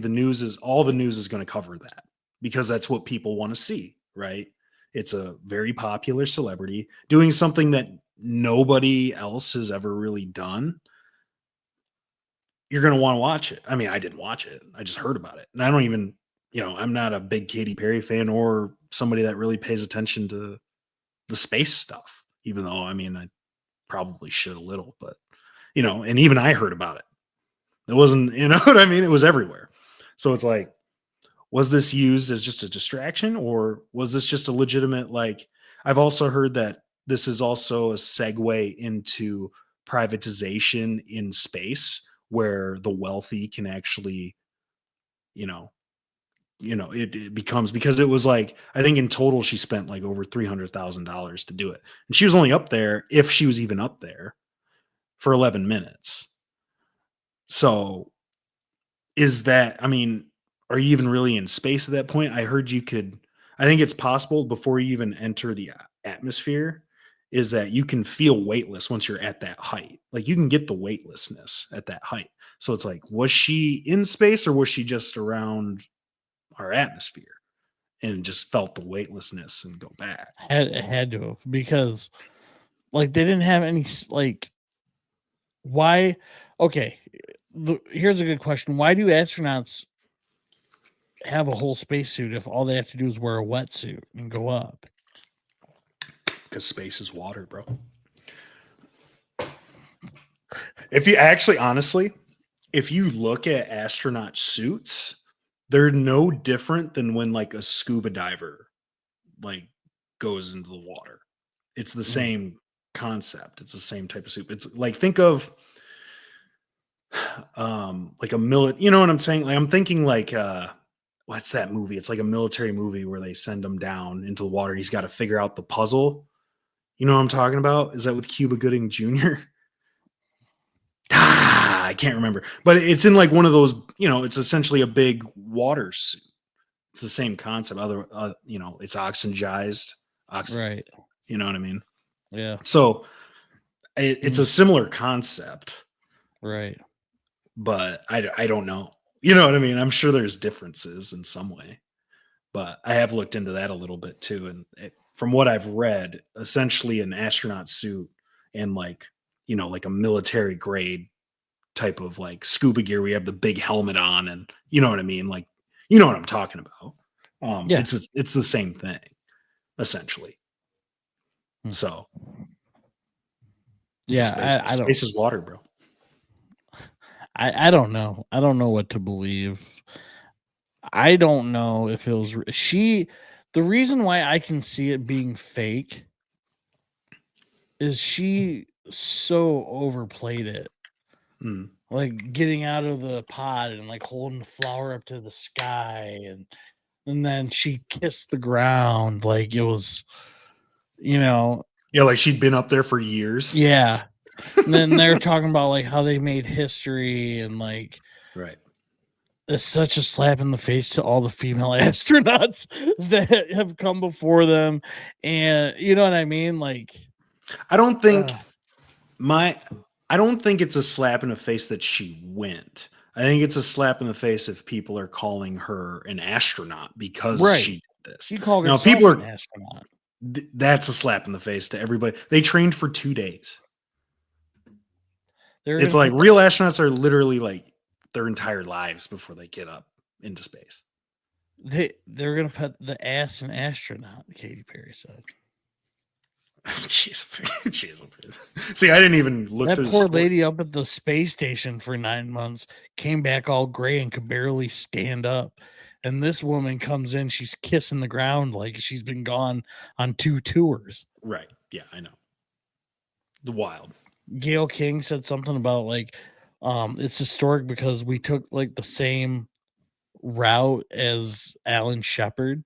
all the news is going to cover that because that's what people want to see, right? It's a very popular celebrity doing something that nobody else has ever really done. You're going to want to watch it. I didn't watch it. I just heard about it. And I don't even, I'm not a big Katy Perry fan or somebody that really pays attention to the space stuff, even though, I probably should a little, but, and even I heard about it. It wasn't, what I mean? It was everywhere. So it's like, was this used as just a distraction, or was this just a legitimate, like, I've also heard that this is also a segue into privatization in space, where the wealthy can actually, it becomes, because it was like, I think in total she spent like over $300,000 to do it. And she was only up there, if she was even up there, for 11 minutes. So is that, are you even really in space at that point? I heard I think it's possible before you even enter the atmosphere, is that you can feel weightless once you're at that height. Like you can get the weightlessness at that height. So it's like, was she in space or was she just around our atmosphere and just felt the weightlessness and go back? Had to have, because like they didn't have any, like, why? Okay, here's a good question. Why do astronauts have a whole spacesuit if all they have to do is wear a wetsuit and go up? Because space is water, bro. If you actually, honestly, if you look at astronaut suits, they're no different than when like a scuba diver like goes into the water. It's the same concept. It's the same type of suit. It's like think of like a you know what I'm saying? Like I'm thinking like what's that movie? It's like a military movie where they send him down into the water. And he's got to figure out the puzzle. You know what I'm talking about? Is that with Cuba Gooding Jr.? I can't remember, but it's in like one of those. You know, it's essentially a big water suit. It's the same concept. Other, you know, it's oxygenized. Right. You know what I mean? Yeah. So it's a similar concept, right? But I don't know. You know what I mean? I'm sure there's differences in some way, but I have looked into that a little bit too. And from what I've read, essentially an astronaut suit and like, you know, like a military grade type of like scuba gear. We have the big helmet on and you know what I mean? Like, you know what I'm talking about. Yeah. It's the same thing essentially. So yeah, I don't. Space is water, bro. I don't know. I don't know what to believe. I don't know if it was she. The reason why I can see it being fake is she so overplayed it. Mm. Like getting out of the pod and like holding the flower up to the sky and then she kissed the ground like it was, you know. Yeah, like she'd been up there for years. Yeah. And then they're talking about like how they made history and like right. It's such a slap in the face to all the female astronauts that have come before them. And you know what I mean? Like I don't think I don't think it's a slap in the face that she went. I think it's a slap in the face if people are calling her an astronaut because she did this. She called Now, herself people an are astronaut. That's a slap in the face to everybody. They trained for 2 days. It's like real astronauts are literally like their entire lives before they get up into space. They're gonna put the ass in astronaut, Katy Perry said. Jeez. See, I didn't even look. That poor lady up at the space station for 9 months came back all gray and could barely stand up. And this woman comes in, she's kissing the ground like she's been gone on 2 tours. Right. Yeah, I know. The wild. Gail King said something about like it's historic because we took like the same route as Alan Shepard.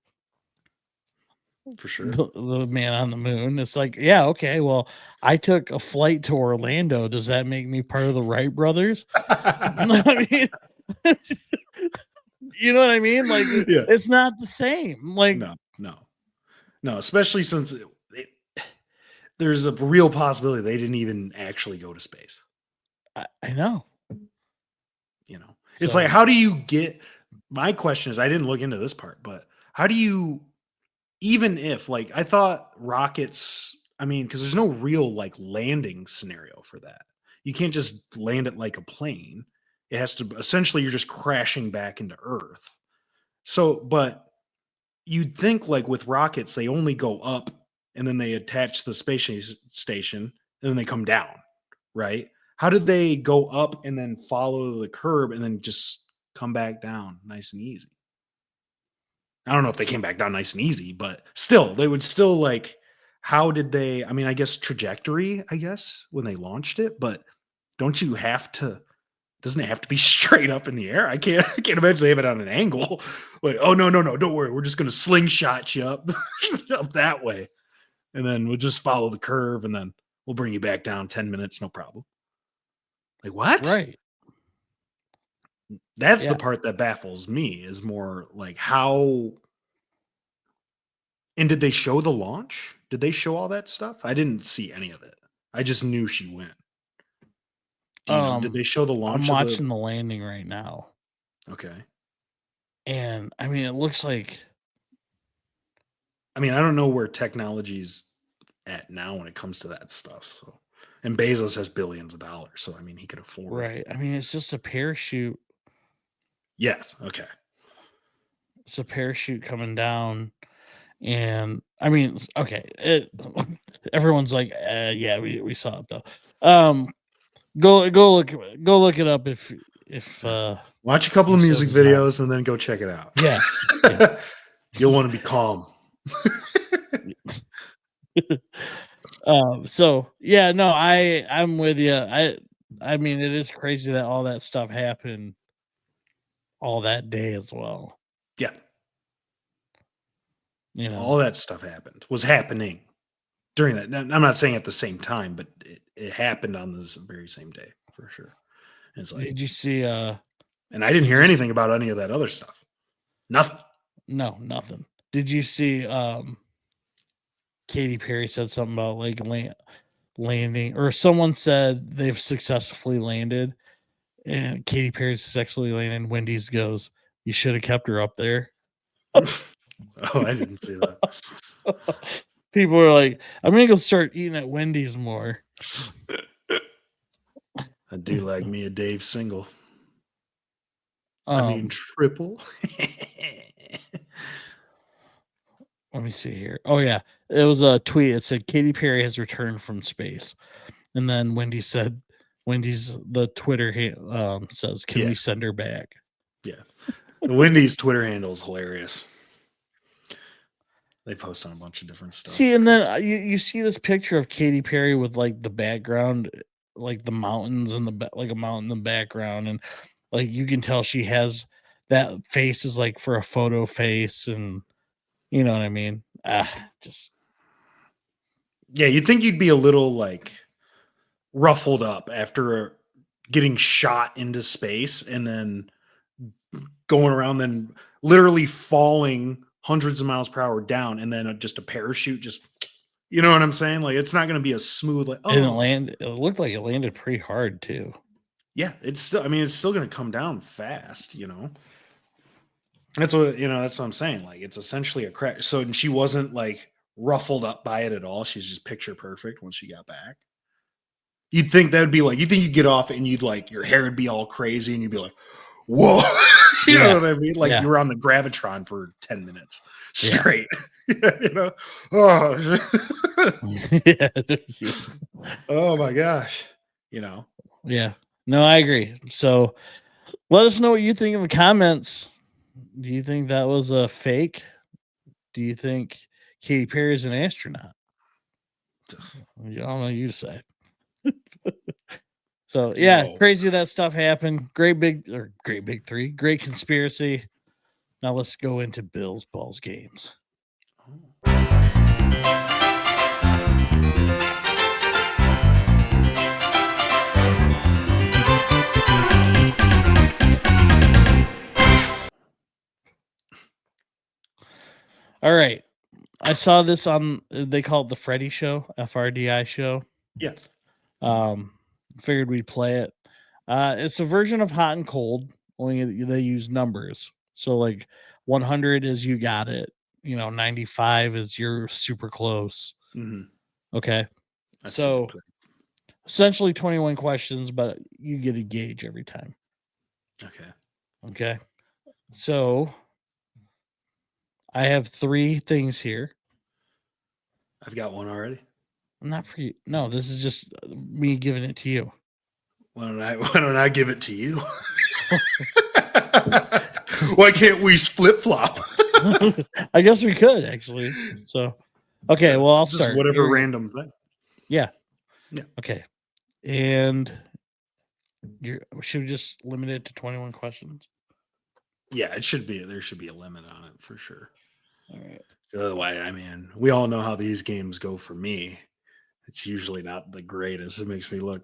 For sure. The man on the moon. It's like, yeah, okay. Well, I took a flight to Orlando. Does that make me part of the Wright brothers? I mean, you know what I mean? Like, yeah. It's not the same. Like, no. Especially since there's a real possibility they didn't even actually go to space. I know. You know, it's like, how do you get? My question is, I didn't look into this part, but how do you? Even if like I thought rockets, I mean, because there's no real like landing scenario for that. You can't just land it like a plane. It has to essentially you're just crashing back into Earth. So, but you'd think like with rockets, they only go up and then they attach the space station and then they come down, right? How did they go up and then follow the curb and then just come back down nice and easy? I don't know if they came back down nice and easy, but still, they would still like, how did they? I mean, I guess trajectory, I guess, when they launched it, but don't you have to? Doesn't it have to be straight up in the air? I can't imagine they have it on an angle. Like, oh no, don't worry, we're just gonna slingshot you up, up that way, and then we'll just follow the curve, and then we'll bring you back down 10 minutes, no problem. Like what? Right. That's the part that baffles me is more like how. And did they show the launch? Did they show all that stuff? I didn't see any of it. I just knew she went. Do you know? Did they show the launch? I'm watching the landing right now. Okay. And I mean, it looks like. I mean, I don't know where technology's at now when it comes to that stuff. So, and Bezos has billions of dollars, so I mean, he could afford. Right. I mean, it's just a parachute. Yes. Okay. It's a parachute coming down, And I mean, okay, everyone's like, yeah, we saw it though. Go look it up if Watch a couple you of so music desire. videos and then go check it out. Yeah, yeah. You'll want to be calm. So yeah, no, I'm with you. I mean, it is crazy that all that stuff happened all that day as well. Yeah, You know, all that stuff was happening during that. Now, I'm not saying at the same time, but it happened on this very same day for sure. And it's like, did you see? and I didn't hear you see, anything about any of that other stuff. Nothing. no, nothing. Did you see? Katy Perry said something about like landing, or someone said they've successfully landed, and Katy Perry's successfully landed. Wendy's goes, "You should have kept her up there." Oh, I didn't see that. People are like, "I'm gonna go start eating at Wendy's more." I do like me a Dave single. I mean Um, triple. let me see here. Oh yeah, it was a tweet. It said Katy Perry has returned from space, and then Wendy said, "Wendy's the Twitter says, can Yeah. we send her back?" Yeah. The Wendy's Twitter handle is hilarious. They post on a bunch of different stuff. See, and then you see this picture of Katy Perry with like the background, like the mountains and like a mountain in the background, and like you can tell she has that face is like for a photo face, and you know what I mean. Just Yeah, you'd think you'd be a little like ruffled up after getting shot into space and then going around, then literally falling hundreds of miles per hour down, and then just a parachute just, you know what I'm saying? Like it's not going to be a smooth like, didn't oh land. It looked like it landed pretty hard too. yeah, it's still, I mean, it's still going to come down fast, you know. That's what, that's what I'm saying. Like it's essentially a crash. So and she wasn't like ruffled up by it at all. She's just picture perfect when she got back. You'd think that would be like, you think you'd get off and you'd like your hair would be all crazy and you'd be like, whoa. You Yeah. know what I mean? Like Yeah. you were on the gravitron for 10 minutes Yeah. straight. You know? Oh, Yeah. oh my gosh. You know. Yeah. No, I agree. So let us know what you think in the comments. Do you think that was a fake? Do you think Katy Perry is an astronaut? I don't know. You decide. So yeah, No. crazy that stuff happened. Great big three. Great conspiracy. Now let's go into Bills Balls games. All right. I saw this on they call it the Freddy show, FRDI show. Yeah. Figured we'd play it. It's a version of Hot and Cold, only they use numbers. So like 100 is you got it. 95 is you're super close. Mhm. Okay. I've seen So it play. essentially 21 questions, but you get a gauge every time. Okay. Okay. So I have 3 things here. I've got one already. Not for you. No, this is just me giving it to you. Why don't I give it to you? Why can't we flip flop? I guess we could actually. So, okay, well, I'll Just start. whatever random thing. Yeah. Yeah. Okay. And should we just limit it to 21 questions? Yeah, it should be. There should be a limit on it for sure. All right. Otherwise, I mean, we all know how these games go for me. It's usually not the greatest. It makes me look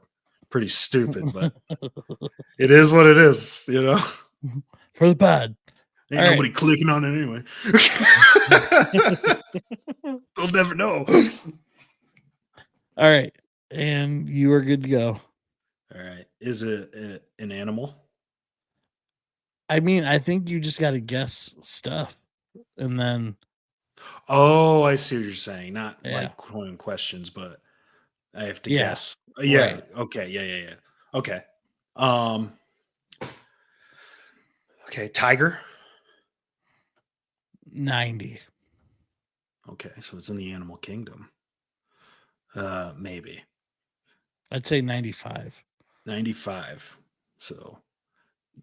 pretty stupid, but it is what it is, you know? For the pod. Ain't All nobody clicking on it anyway. They'll never know. All right. And you are good to go. All right. Is it an animal? I mean, I think you just got to guess stuff. And then. Oh, I see what you're saying. Not Yeah. like questions, but I have to Yeah. guess. Yeah. Right. Okay. Yeah. Okay. Okay. Tiger. 90. Okay, so it's in the animal kingdom. Maybe I'd say 95. 95. So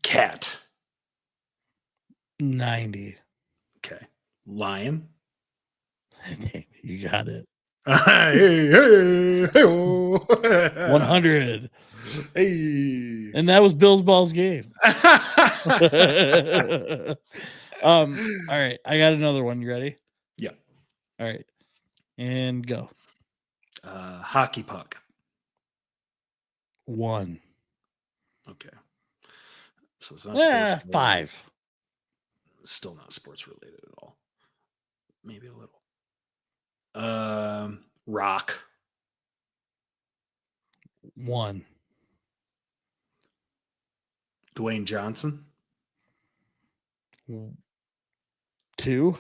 cat. 90. Okay. Lion. You got it. Hey, hey, hey, 100. hey. And that was Bill's Balls game. All right. I got another one. You ready? Yeah. All right. And go. Hockey puck. 1. Okay. So it's not sports related. 5. Still not sports related at all. Maybe a little. Rock. 1. Dwayne Johnson. 2.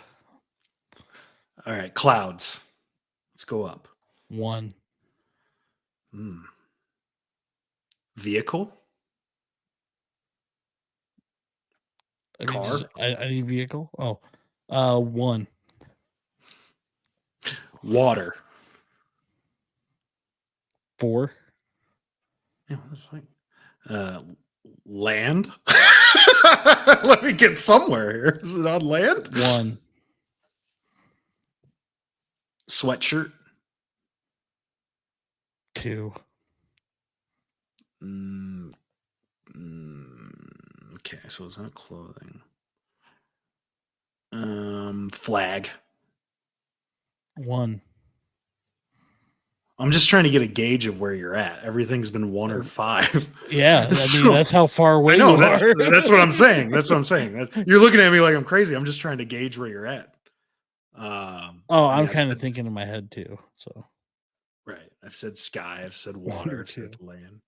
All right. Clouds. Let's go up. 1. Vehicle. Car. Any vehicle? Oh, 1. Water. 4. Yeah, that's fine. Land. Let me get somewhere here. Is it on land? 1. Sweatshirt. 2. Okay, so it's not clothing. Flag. 1. I'm just trying to get a gauge of where you're at. Everything's been 1 or 5. Yeah, I So- mean that's how far away I know you that's are. that's what I'm saying. That's what I'm saying. You're looking at me like I'm crazy. I'm just trying to gauge where you're at. I'm kind of thinking in my head too. So right. I've said sky. I've said 1 water. or I've said 2. land.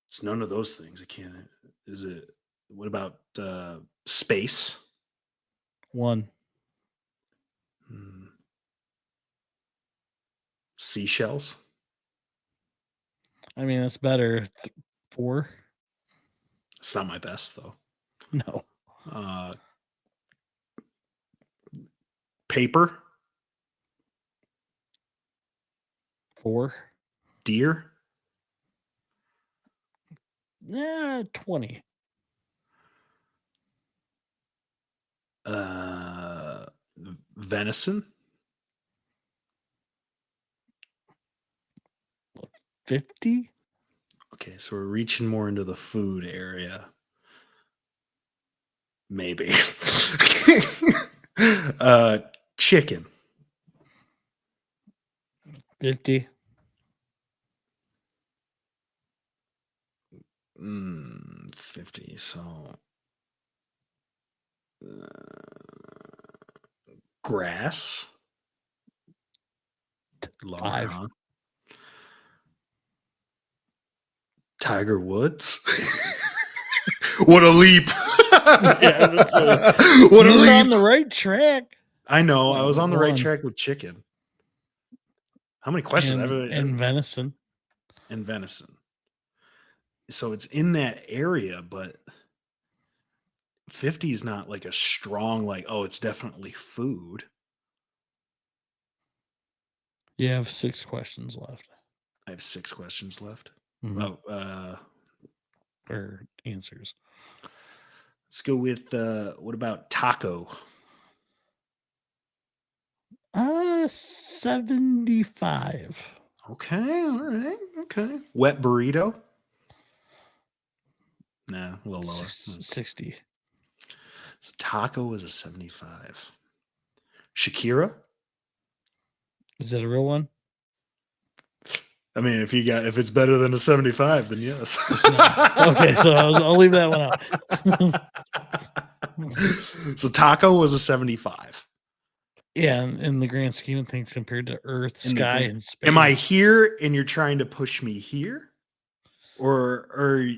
It's none of those things. I can't. Is it? What about space? 1. Seashells. I mean that's better. 4. It's not my best though. No. Paper. 4. Deer. 20. Venison. 50. Okay, so we're reaching more into the food area. Maybe. Chicken. 50. 50. So grass. Lower, 5. huh? Tiger Woods. What a leap. Yeah, that's what a You're leap. on the right track. I know. I was on the right 1. track with chicken. How many questions? And venison. And venison. So it's in that area, but 50 is not like a strong, like, oh, it's definitely food. You have 6 questions left. I have 6 questions left. Mhm. Oh, Or answers. let's go with what about taco? 75. Okay, all right, okay. Wet burrito? Nah, a little lower. 60. So taco is a 75. Shakira? Is that a real one? I mean, if it's better than a 75, then yes. Okay, so I'll leave that one out. So taco was a 75. Yeah, in the grand scheme of things, compared to Earth, sky, and space. Am I here and you're trying to push me here? Or are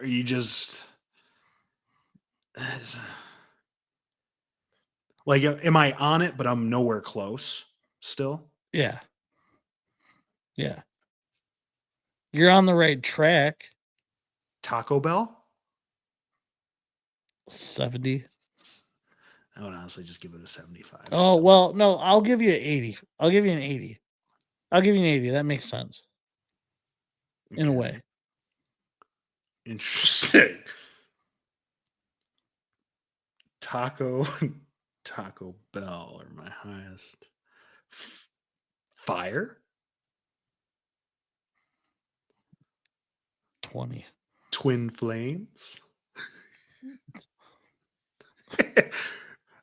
you just like, am I on it, but I'm nowhere close still? Yeah. Yeah. You're on the right track. Taco Bell? 70. I would honestly just give it a 75. Oh, well, no, I'll give you an 80. I'll give you an 80. I'll give you an 80. That makes sense. In a way. Interesting. Taco Bell are my highest. Fire? 20. Twin Flames?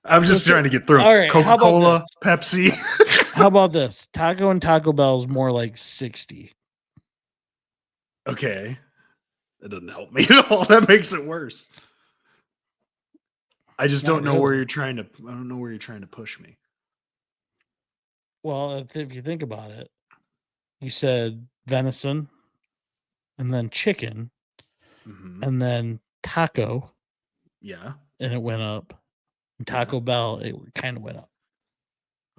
I'm just trying to get through. All right, how about Coca-Cola, Pepsi. How about this? Taco and Taco Bell is more like 60. Okay. That doesn't help me at all. That makes it worse. I just don't know where you're trying to. I don't know where you're trying to push me. Well, if you think about it, you said venison, and then chicken, and then taco. Yeah. And it went up. And Taco Bell, it kind of went up.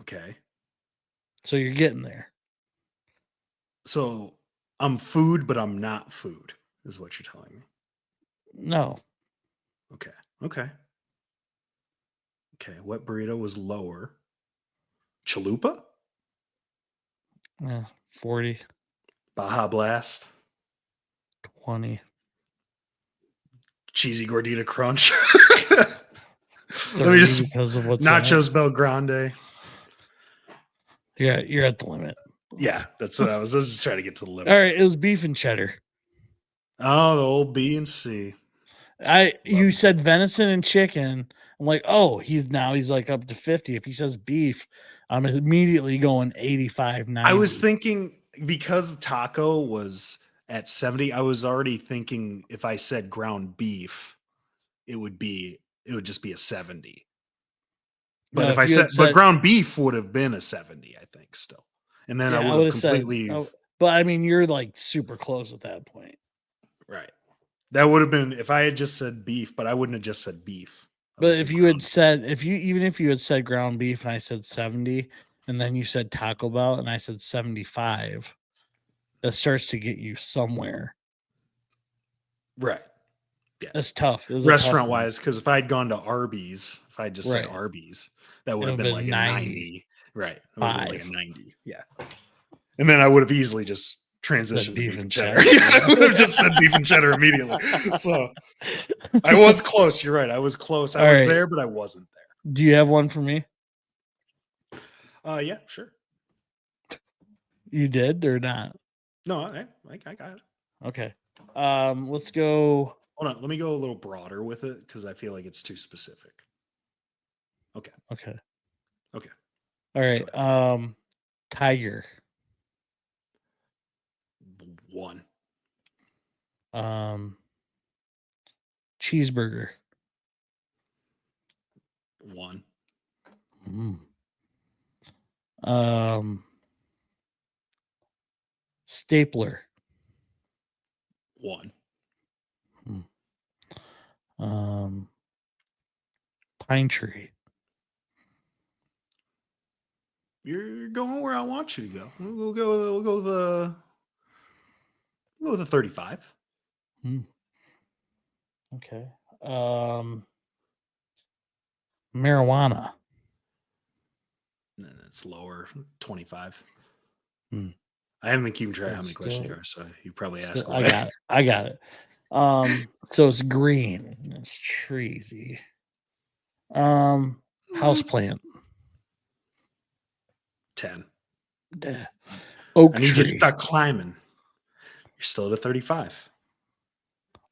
Okay. So you're getting there. So I'm food, but I'm not food, is what you're telling me. No. Okay. Okay. What burrito was lower? Chalupa? Yeah, 40. Baja Blast? 20. Cheesy Gordita Crunch? Let me just because of what's Nachos Bel Grande. Yeah, you're at the limit. Yeah, that's what I was just trying to get to the limit. All right, it was beef and cheddar. Oh, the old B and C. You said venison and chicken. I'm like, oh, he's like up to 50. If he says beef, I'm immediately going 85, 90. I was thinking because taco was at 70, I was already thinking if I said ground beef, it would just be a 70. But No, if I said ground beef would have been a 70, I think still. And then I would have completely but I mean, you're like super close at that point. Right. That would have been if I had just said beef, but I wouldn't have just said beef. But if you had said even if you had said ground beef and I said 70, and then you said Taco Bell and I said 75, that starts to get you somewhere. Right. Yeah. That's tough. Restaurant wise, because if I'd gone to Arby's, if I just said Arby's, that would have been like 90. Right. It would have been like a 90. Yeah. And then I would have easily just transitioned to beef and cheddar. Yeah, I would have just said beef and cheddar immediately. So I was close. You're right. I was close. I was there, but I wasn't there. Do you have one for me? Yeah, sure. You did or not? No, I got it. Okay. Let's go. Hold on. Let me go a little broader with it because I feel like it's too specific. Okay. All right. Tiger. 1. Cheeseburger. 1. Stapler. 1. Pine tree. You're going where I want you to go. We'll go with the 35. Okay. Marijuana. That's lower. 25. I haven't been keeping track of how many questions there are, so you probably asked. I got it. So it's green. It's treesy. Houseplant. 10. Oak I need tree. you to start climbing. You're still at a 35.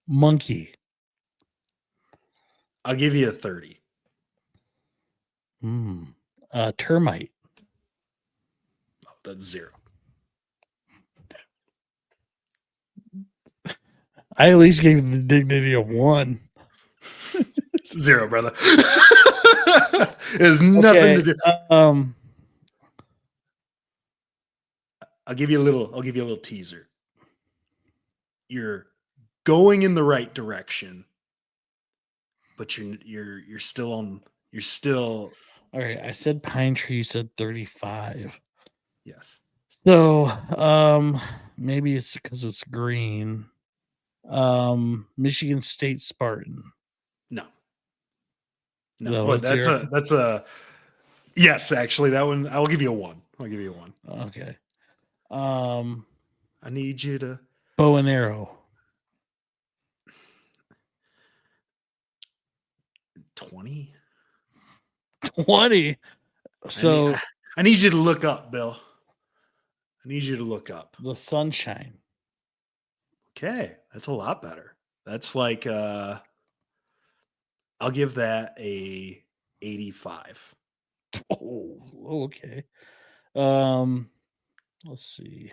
Monkey. I'll give you a 30. Termite. Oh, that's 0. I at least gave the dignity of 1. 0, brother. It has nothing to do. I'll give you a little teaser. You're going in the right direction, but you're still on. You're still. All right. I said pine tree. You said 35. Yes. So, maybe it's because it's green. Michigan State Spartan. No. No, what's your- that's a yes. Actually, that one I'll give you a 1. I'll give you a 1. Okay. I need you to Bow and arrow. 20. 20. So I need you to look up, Bill. I need you to look up. the sunshine. Okay, that's a lot better. That's like I'll give that a 85. Oh, okay. Let's see.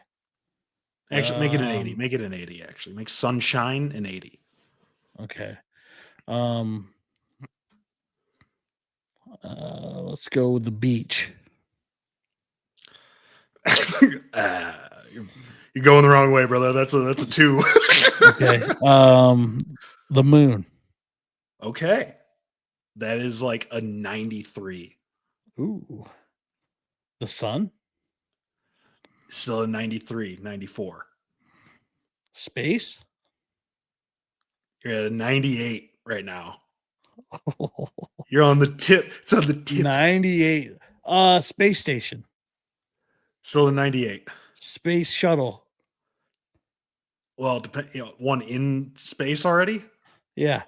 Actually, make it an 80. Make it an 80. Actually, make sunshine an 80. Okay. Let's go with the beach. You're going the wrong way, brother. That's a 2. Okay. The moon. Okay. That is like a 93. Ooh. The sun. Still a 93, 94. Space. You're at a 98 right now. You're on the tip. It's on the tip. 98. Space station. Still a 98. Space shuttle. Well, depend. One in space already. Yeah.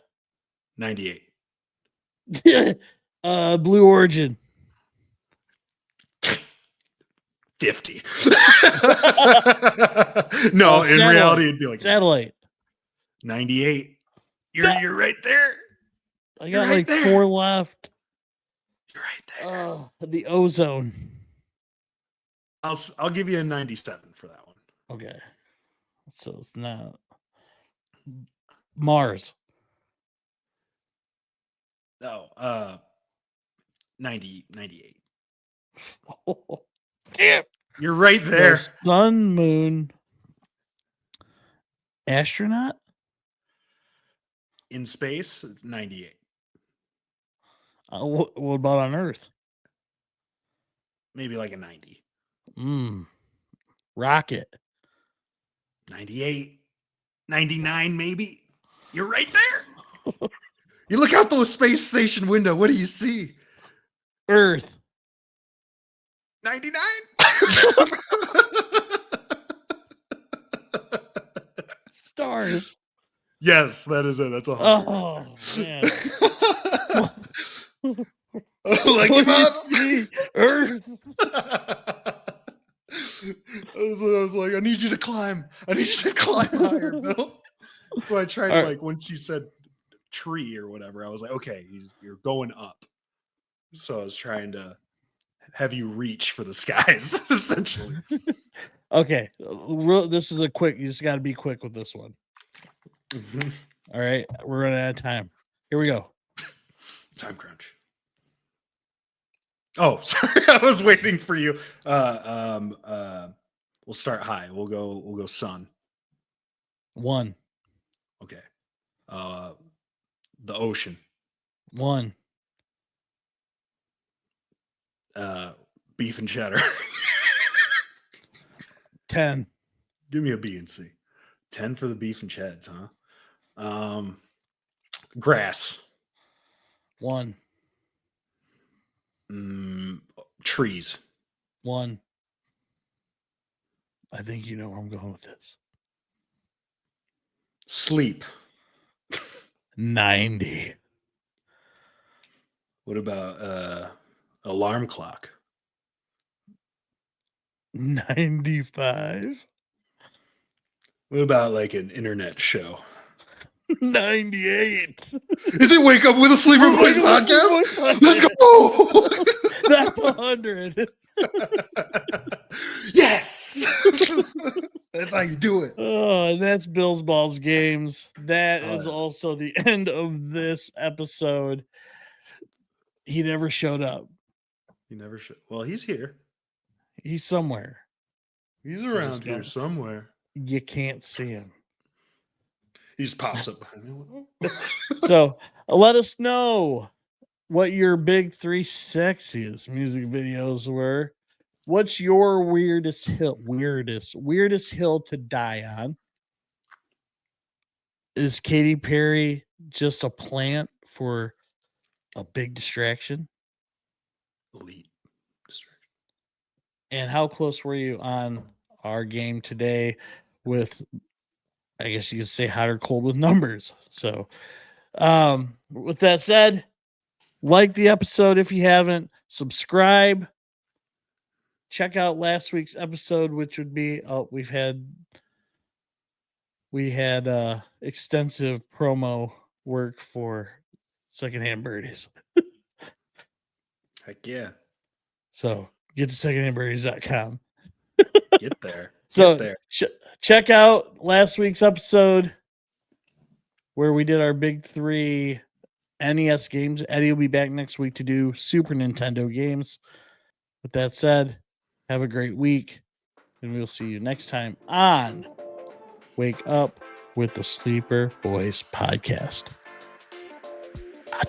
98. Blue Origin. 50. No, in reality, it'd be like satellite. 98. You're right there. I got like there. 4 left. You're right there. The ozone. I'll give you a 97 for that one. Okay. So it's not Mars. No, 98. Damn. You're right there. The sun, moon, astronaut. In space, it's 98. What about on Earth? Maybe like a 90. Rocket. 98. 99, maybe. You're right there. You look out the space station window. What do you see? Earth. 99. Stars. Yes, that is it. That's 100. Oh man. Like What do you see? Earth. I was like, I need you to climb. I need you to climb higher, Bill. So I tried to, like, once you said tree or whatever, I was like, okay, you're going up. So I was trying to have you reach for the skies, essentially. Okay. This is a quick, you just got to be quick with this one. Mm-hmm. All right. We're running out of time. Here we go. Time crunch. Oh, sorry. I was waiting for you. We'll start high. We'll go sun. 1. Okay. The ocean. 1. Beef and cheddar. 10. Give me a B and C. 10 for the beef and cheds, huh? Grass. 1. Trees. 1. I think you know where I'm going with this. Sleep. 90. What about alarm clock? 95. What about like an internet show? 98. Is it Wake Up with a Sleeper Boys podcast? Let's go. That's 100. Yes. That's how you do it. Oh, and that's Bill's Balls Games. That is also the end of this episode. He never showed up. He never should. Well, he's here. He's somewhere. He's around here somewhere. You can't see him. He just pops up behind me. So let us know what your big 3 sexiest music videos were. What's your weirdest hill? Weirdest hill to die on? Is Katy Perry just a plant for a big distraction? Elite distraction. And how close were you on our game today with, I guess you could say, hot or cold with numbers? So, with that said, like the episode if you haven't, subscribe. Check out last week's episode, which would be we had extensive promo work for Secondhand Birdies. Heck yeah. So get to secondhandbirdies.com. Get there. So Get there. check out last week's episode where we did our big 3 NES games. Eddie will be back next week to do Super Nintendo games. With that said, have a great week, and we'll see you next time on Wake Up with the Sleeper Boys podcast.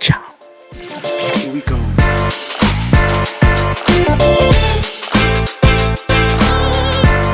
Ciao. Here we go.